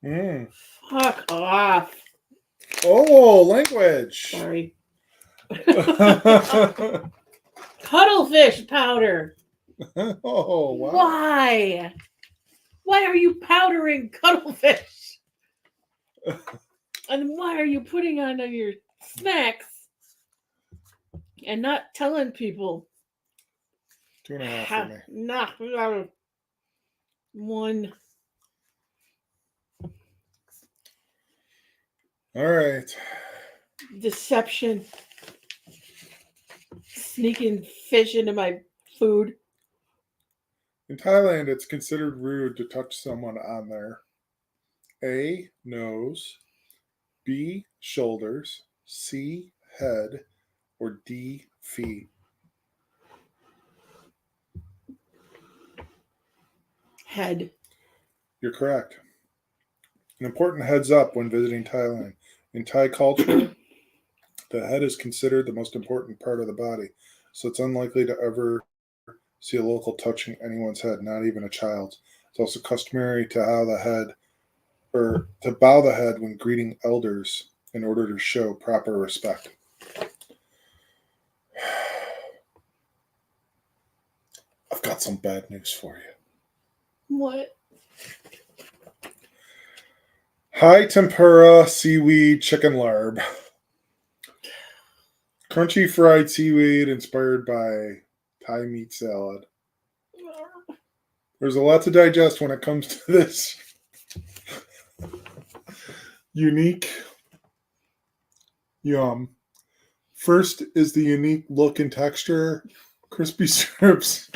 Mm. Fuck off. Oh, language. Sorry. Cuttlefish powder. Oh, wow. Why? Why are you powdering cuttlefish? And why are you putting on your snacks and not telling people? 2.5 for me. Nah, one. All right. Deception. Sneaking fish into my food. In Thailand, it's considered rude to touch someone on their A, nose, B, shoulders, C, head, or D, feet. Head. You're correct. An important heads up when visiting Thailand. In Thai culture, the head is considered the most important part of the body, so it's unlikely to ever see a local touching anyone's head, not even a child's. It's also customary to bow the head when greeting elders in order to show proper respect. I've got some bad news for you. What? High tempura seaweed chicken larb. Crunchy fried seaweed inspired by Thai meat salad. There's a lot to digest when it comes to this unique yum. First is the unique look and texture. Crispy strips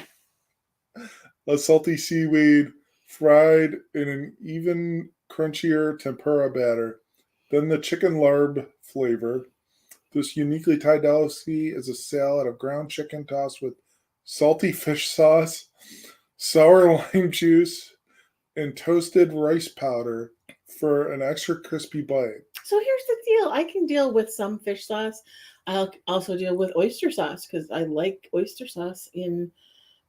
of salty seaweed fried in an even crunchier tempura batter. Then the chicken larb flavor. This uniquely Thai delicacy is a salad of ground chicken tossed with salty fish sauce, sour lime juice, and toasted rice powder for an extra crispy bite. So here's the deal. I can deal with some fish sauce. I'll also deal with oyster sauce because I like oyster sauce in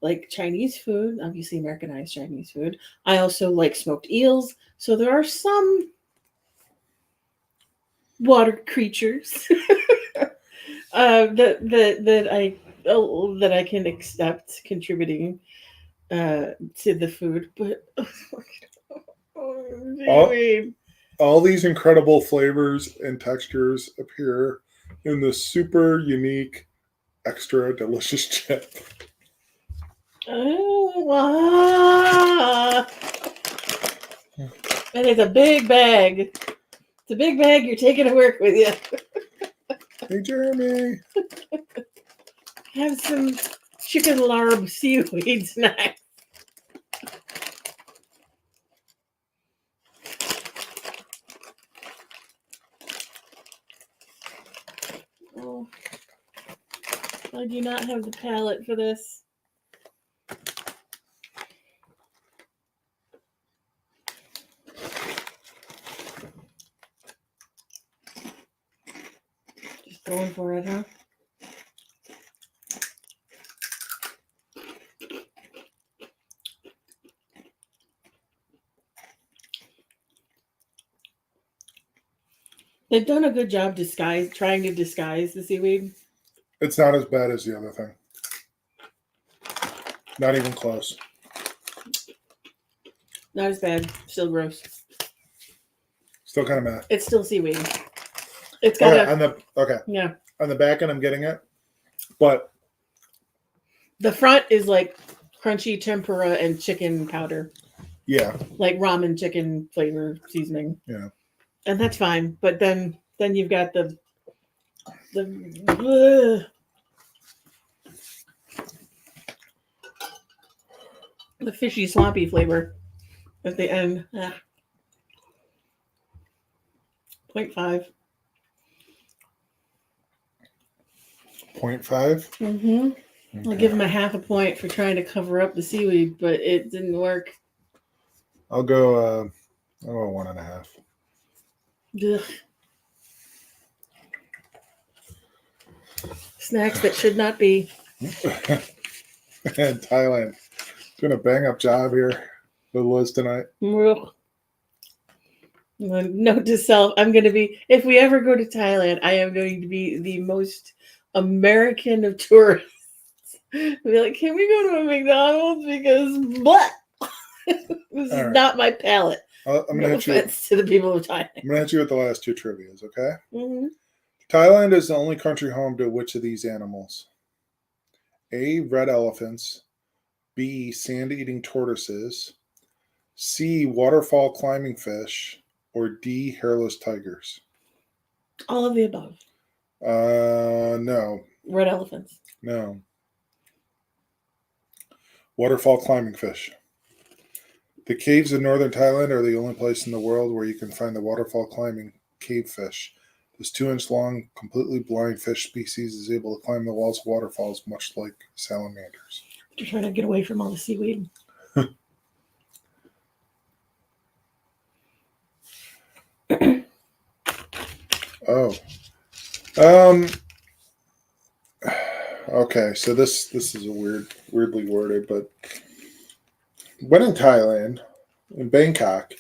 like Chinese food, obviously Americanized Chinese food. I also like smoked eels. So there are some water creatures that I can accept contributing to the food, but all these incredible flavors and textures appear in this super unique, extra delicious chip. And it's a big bag. It's a big bag you're taking to work with you. Hey, Jeremy. Have some chicken larb seaweed snack. I do not have the palette for this. Just going for it, huh? They've done a good job trying to disguise the seaweed. It's not as bad as the other thing. Not even close. Not as bad. Still gross. Still kind of mad. It's still seaweed. It's got yeah. On the back end, I'm getting it, but the front is like crunchy tempura and chicken powder. Yeah. Like ramen chicken flavor seasoning. Yeah. And that's fine. But then you've got the fishy swampy flavor at the end. 0.5. 0.5? Mm-hmm. Okay. I'll give him a half a point for trying to cover up the seaweed, but it didn't work. I'll go 1.5. Ugh. Snacks that should not be. And Thailand. Doing a bang up job here with Liz tonight. Ugh. Note to self, I'm going to be, if we ever go to Thailand, I am going to be the most American of tourists. I'll be like, can we go to a McDonald's? Because, but this is not my palate. I'm going to hit you. To the people of Thailand. I'm going to hit you with the last two trivias, okay? Mm-hmm. Thailand is the only country home to which of these animals? A, red elephants. B, sand-eating tortoises. C, waterfall climbing fish. Or D, hairless tigers? All of the above. No. Red elephants. No. Waterfall climbing fish. The caves in northern Thailand are the only place in the world where you can find the waterfall climbing cave fish. This 2-inch long, completely blind fish species is able to climb the walls of waterfalls much like salamanders. You're trying to get away from all the seaweed. Oh. Okay, so this is a weirdly worded, but when in Thailand, in Bangkok,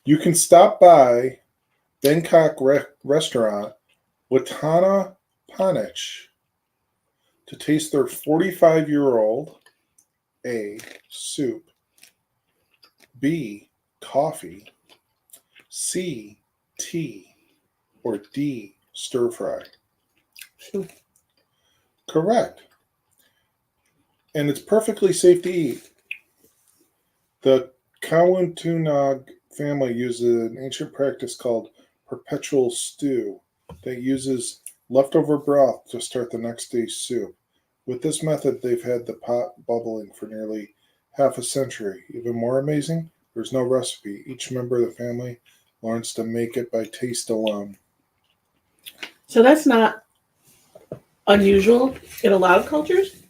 you can stop by Bangkok restaurant Watana Panich to taste their 45-year-old A, soup, B, coffee, C, tea, or D, stir fry. Soup. Correct. And it's perfectly safe to eat. The Kawuntunag family uses an ancient practice called perpetual stew that uses leftover broth to start the next day's soup. With this method, they've had the pot bubbling for nearly half a century. Even more amazing, there's no recipe. Each member of the family learns to make it by taste alone. So that's not unusual in a lot of cultures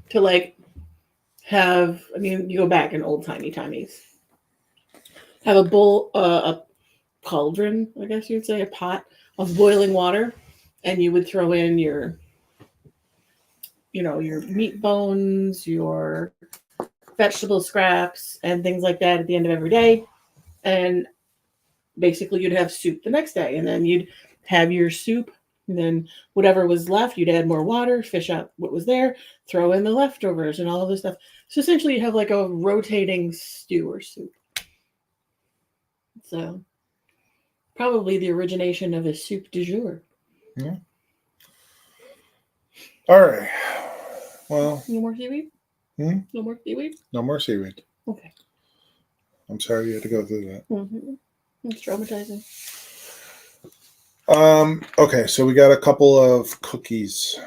to like have, I mean, you go back in old timies, have a bowl, a cauldron, I guess you would say, a pot of boiling water, and you would throw in your meat bones, your vegetable scraps, and things like that at the end of every day. And basically you'd have soup the next day, and then you'd have your soup, and then whatever was left, you'd add more water, fish out what was there, throw in the leftovers and all of this stuff. So essentially you have like a rotating stew or soup. So probably the origination of a soup du jour. Yeah. All right. Well. No more seaweed? Hmm? No more seaweed? No more seaweed. Okay. I'm sorry you had to go through that. Mm-hmm. It's traumatizing. Okay, so we got a couple of cookies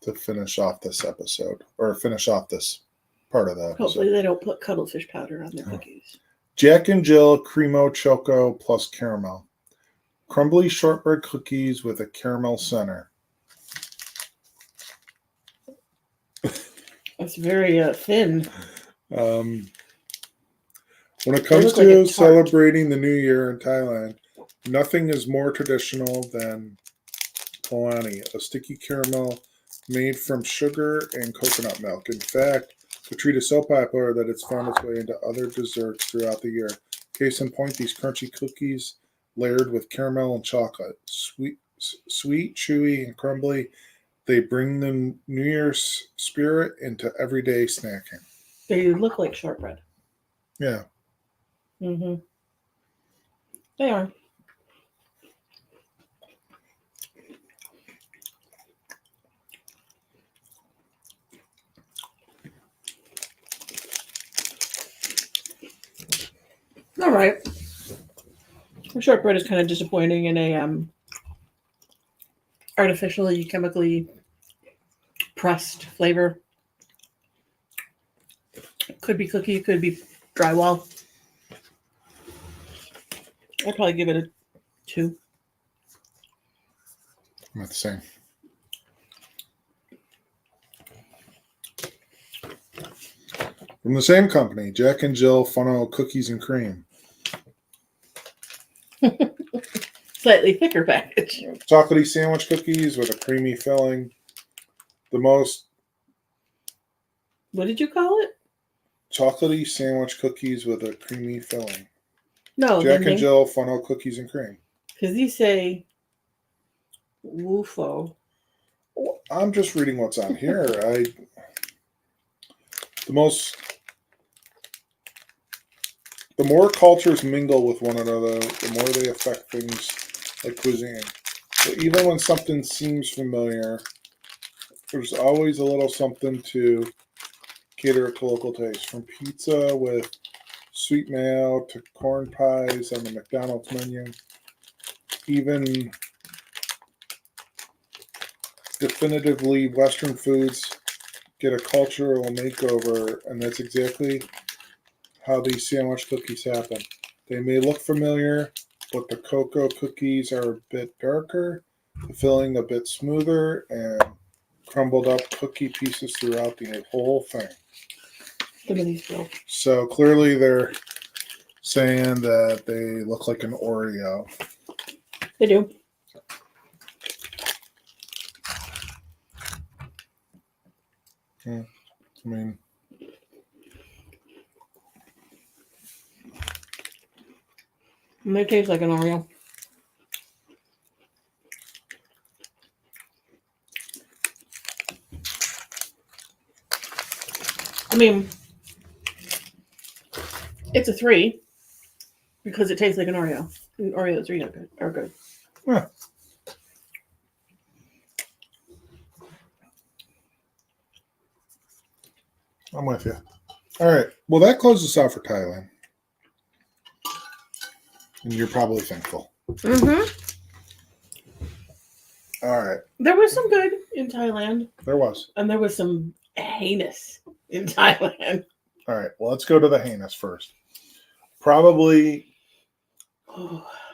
to finish off this episode, or finish off this part of the episode. Hopefully they don't put cuttlefish powder on their cookies. Jack and Jill Cremo Choco plus caramel. Crumbly shortbread cookies with a caramel center. It's very thin. When it They comes look like a to tart. celebrating the New Year in Thailand, nothing is more traditional than Polani, a sticky caramel made from sugar and coconut milk. In fact, the treat is so popular that it's found its way into other desserts throughout the year. Case in point, these crunchy cookies layered with caramel and chocolate, sweet, chewy, and crumbly. They bring the New Year's spirit into everyday snacking. They look like shortbread. Yeah. Mm-hmm. They are. All right. Shortbread is kind of disappointing in a artificially, chemically pressed flavor. Could be cookie, could be drywall. I'd probably give it a 2. I'm at the same. From the same company, Jack and Jill Funnel Cookies and Cream. Slightly thicker package. Chocolatey sandwich cookies with a creamy filling. The most What did you call it? chocolatey sandwich cookies with a creamy filling. No, Jack and Jill Funnel Cookies and Cream. because these say woofo. I'm just reading what's on here. The more cultures mingle with one another, the more they affect things like cuisine. So even when something seems familiar, there's always a little something to cater to local taste. From pizza with sweet mayo to corn pies on the McDonald's menu, even definitively Western foods get a cultural makeover, and that's exactly how these sandwich cookies happen. They may look familiar, but the cocoa cookies are a bit darker, the filling a bit smoother, and crumbled up cookie pieces throughout the whole thing. Some of these feel. So clearly they're saying that they look like an Oreo. They do. I mean, And they taste like an Oreo. I mean, it's a 3 because it tastes like an Oreo. And Oreos are good. yeah. I'm with you. All right. Well, that closes out for Thailand. And you're probably thankful. Mm-hmm. All right. There was some good in Thailand, There was. and there was some heinous in Thailand. All right. Well, let's go to the heinous first. Probably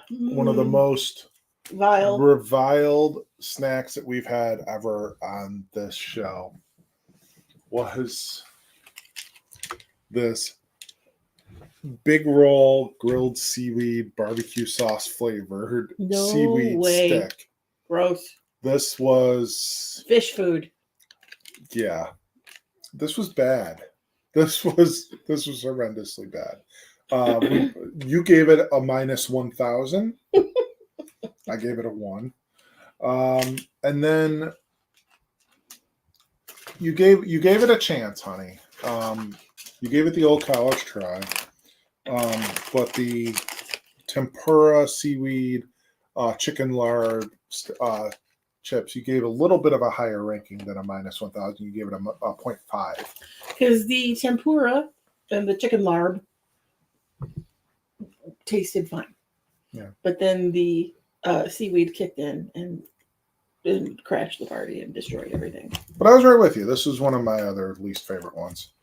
one of the most vile. reviled snacks that we've had ever on this show was this big roll grilled seaweed barbecue sauce flavored No seaweed way. stick. Gross. This was, Fish food. yeah, this was bad. This was horrendously bad. You gave it a -1,000. I gave it a 1. And then you gave it a chance, honey. You gave it the old college try. But the tempura seaweed chicken lard chips, you gave a little bit of a higher ranking than a -1,000. You gave it a 0.5. Because the tempura and the chicken larb tasted fine. Yeah. But then the seaweed kicked in and crashed the party and destroyed everything. But I was right with you. This was one of my other least favorite ones.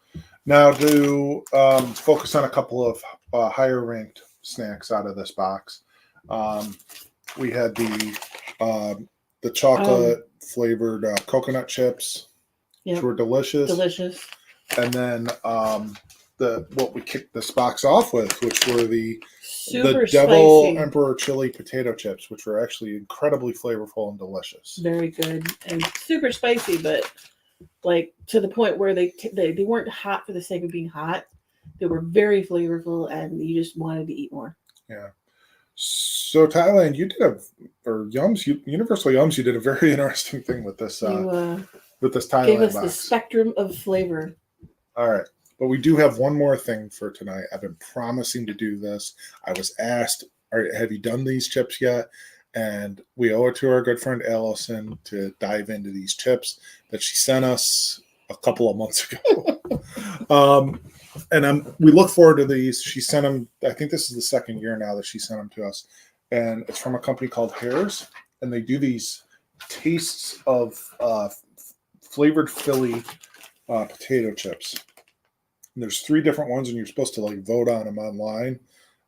Now, to focus on a couple of higher ranked snacks out of this box, we had the chocolate flavored coconut chips, Yep. which were delicious. Delicious. And then what we kicked this box off with, which were the Super Devil spicy. Emperor Chili potato chips, which were actually incredibly flavorful and delicious. Very good and super spicy, but like to the point where they weren't hot for the sake of being hot. They were very flavorful, and you just wanted to eat more. Yeah. So Thailand, Universal Yums, you did a very interesting thing with this with this Thailand gave us box. the spectrum of flavor. All right. But we do have one more thing for tonight. I've been promising to do this. I was asked, have you done these chips yet? And we owe it to our good friend Allison to dive into these chips that she sent us a couple of months ago. We look forward to these. She sent them, I think this is the second year now that she sent them to us. And it's from a company called Hares. And they do these tastes of flavored Philly potato chips. And there's 3 different ones, and you're supposed to like vote on them online.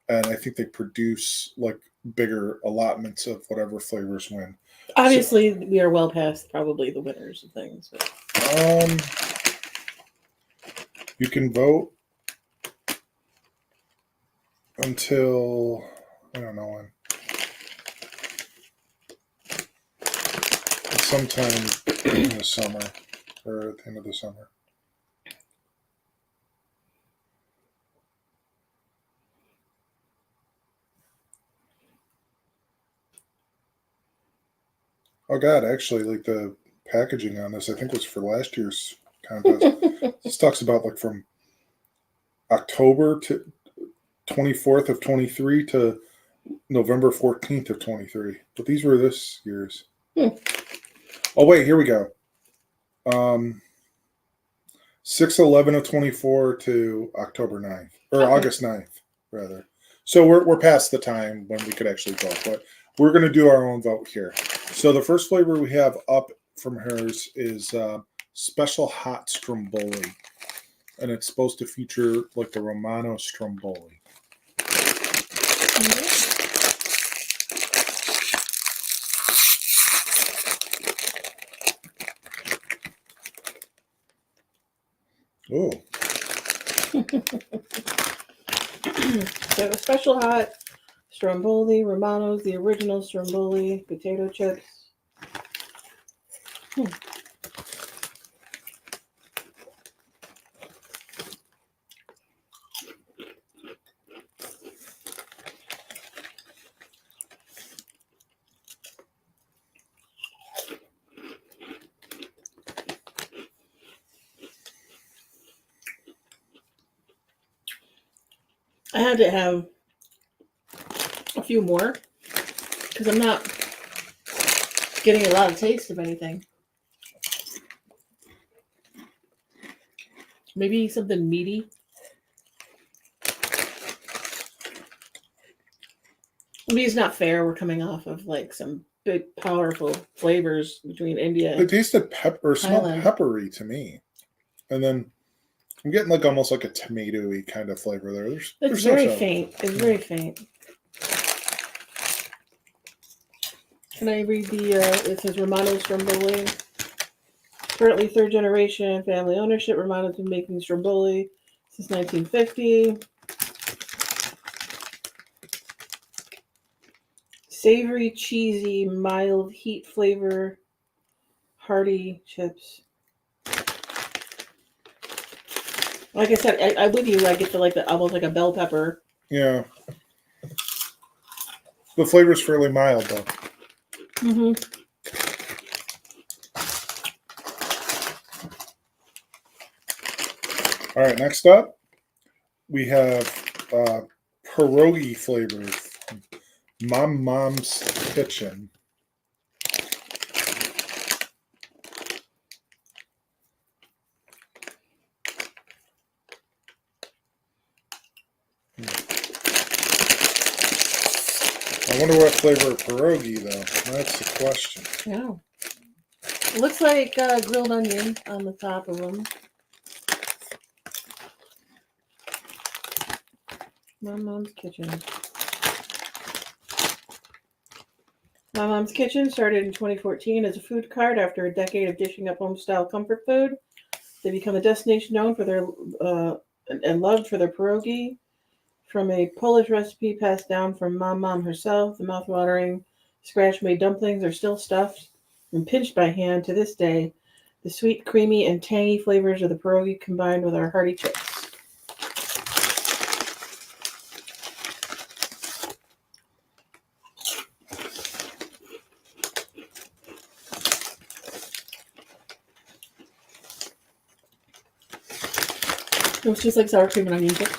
And I think they produce like bigger allotments of whatever flavors win. Obviously, we are well past probably the winners of things. But. You can vote until I don't know when. Sometime in the summer or at the end of the summer. Oh God, actually, like the packaging on this, I think was for last year's contest. This talks about like from October to 24th of 23 to November 14th of 23. But these were this year's. Oh wait, here we go. 6/11 of 24 to October 9th or Okay. August 9th rather. So we're past the time when we could actually vote, but we're going to do our own vote here. So the first flavor we have up from hers is Special Hot Stromboli, and it's supposed to feature like the Romano Stromboli. Oh. So a special hot Stromboli, Romano's, the original Stromboli, potato chips. I had to have a few more because I'm not getting a lot of taste of anything. Maybe something meaty. I mean, it's not fair. We're coming off of like some big, powerful flavors between India It and tasted pepper, smelled Thailand. peppery to me, and then I'm getting like almost like a tomatoey kind of flavor there. It's very faint. It's very faint. Can I read the? It says Romano Stromboli. Currently 3rd generation family ownership. Romano's been making Stromboli since 1950. Savory, cheesy, mild heat flavor, hearty chips. Like I said, I'm with you. I get the almost like a bell pepper. Yeah. The flavor's fairly mild though. Mm-hmm. All right, next up, we have pierogi flavor from Mom's Kitchen. I wonder what flavor of pierogi, though. That's the question. Yeah. It looks like grilled onion on the top of them. My Mom's Kitchen. My Mom's Kitchen started in 2014 as a food cart after a decade of dishing up home-style comfort food. They become a destination known for their and loved for their pierogi. From a Polish recipe passed down from Mom herself, the mouth-watering scratch-made dumplings are still stuffed and pinched by hand to this day. The sweet, creamy, and tangy flavors of the pierogi combined with our hearty chips. It was just like sour cream and onion chips.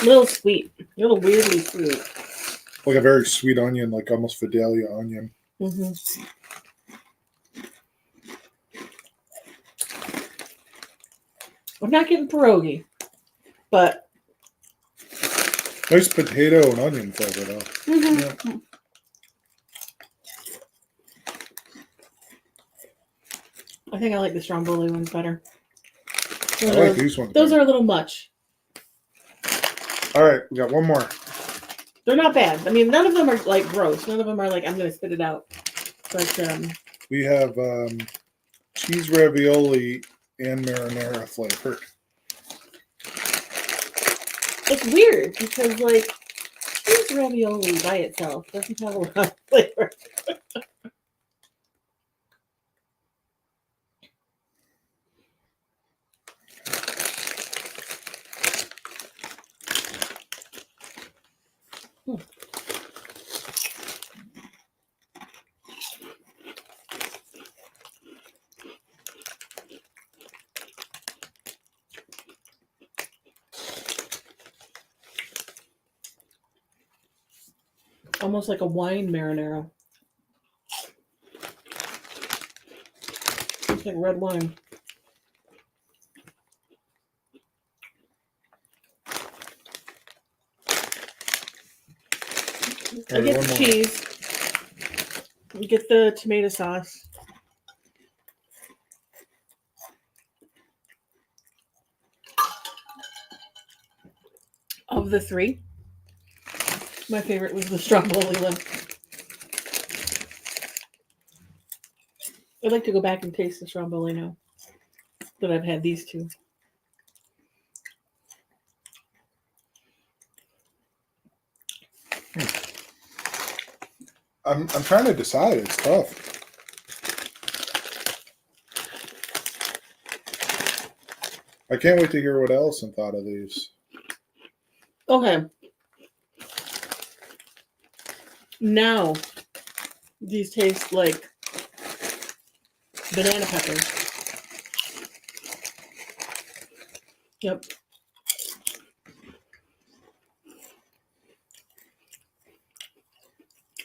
A little sweet. A little weirdly sweet. Like a very sweet onion, like almost Vidalia onion. Mm-hmm. I'm not getting pierogi, but Nice potato and onion flavor, though. mm-hmm. Yeah. I think I like the stromboli ones better. I like these ones. Those are a little much. All right, we got one more. They're not bad. I mean, none of them are like gross. None of them are like I'm gonna spit it out. But We have cheese ravioli and marinara flavored. it's weird because like cheese ravioli by itself doesn't have a lot of flavor. Almost like a wine marinara. It's like red wine. I get the cheese. Get the tomato sauce. Of the three, my favorite was the stromboli one. I'd like to go back and taste the stromboli now that I've had these two. I'm trying to decide. It's tough. I can't wait to hear what Allison thought of these. Okay. Now, these taste like banana peppers. Yep.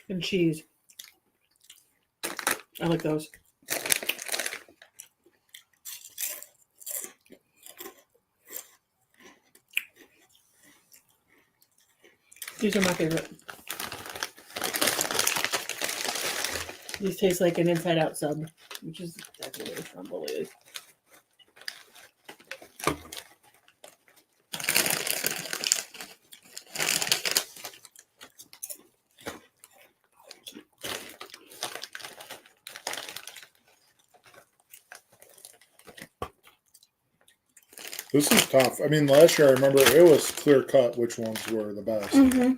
And cheese. I like those. These are my favorite. These taste like an inside out sub, which is exactly what a stromboli is. This is tough. I mean, last year I remember it was clear cut which ones were the best. Mm-hmm.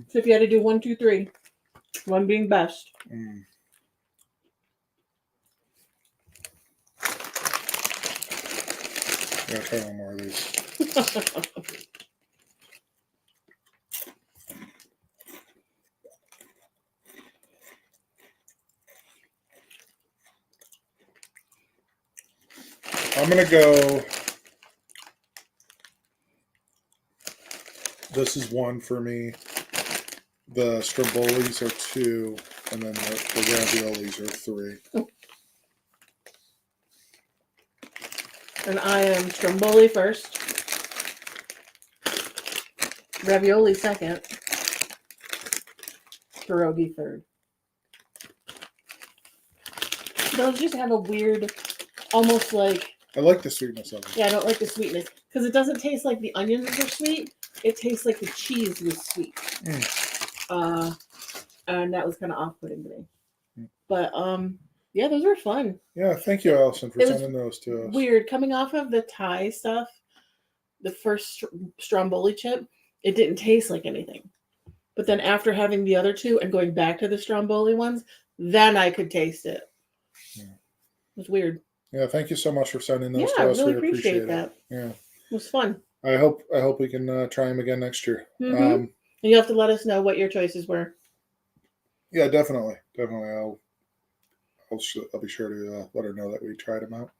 So if you had to do 1, 2, 3, one being best. I'm gonna try one more of these. I'm gonna go. This is 1 for me. The strombolis are 2, and then the raviolis are 3. And I am stromboli first, ravioli second, pierogi third. Those just have a weird, almost like... I like the sweetness of it. Yeah, I don't like the sweetness. Because it doesn't taste like the onions are sweet. It tastes like the cheese was sweet. And that was kind of off-putting to me. But Yeah, those were fun. Yeah, thank you, Allison, for It was sending those to us. Weird coming off of the Thai stuff. The first stromboli chip, it didn't taste like anything. But then after having the other two and going back to the stromboli ones, then I could taste it. Yeah. It was weird. Yeah, thank you so much for sending those Yeah, to I us. really We appreciate appreciate that. it. Yeah, It was fun. I hope we can try them again next year. Mhm. And you have to let us know what your choices were. Yeah, definitely. I'll be sure to let her know that we tried them out.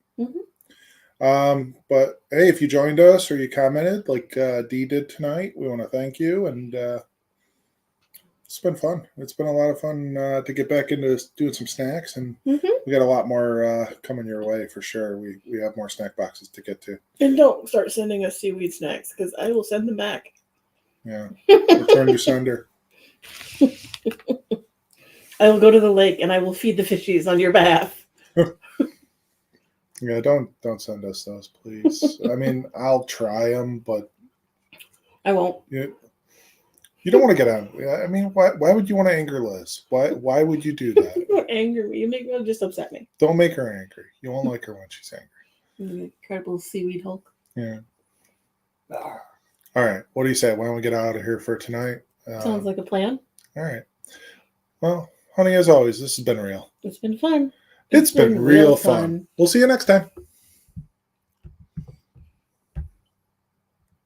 But hey, if you joined us or you commented like Dee did tonight, we want to thank you, and it's been fun. It's been a lot of fun to get back into doing some snacks, and we got a lot more coming your way for sure. We have more snack boxes to get to. And don't start sending us seaweed snacks because I will send them back. Yeah, return to sender. I will go to the lake and I will feed the fishies on your behalf. Yeah, don't send us those, please. I mean, I'll try them, but I won't. you don't want to get on. I mean, why would you want to anger Liz? Why would you do that? You don't anger me. You make me just upset me. Don't make her angry. You won't like her when she's angry. The incredible seaweed Hulk. Yeah. All right. What do you say? Why don't we get out of here for tonight? Sounds like a plan. All right. Well, honey, as always, this has been real. It's been fun. It's been real fun. We'll see you next time.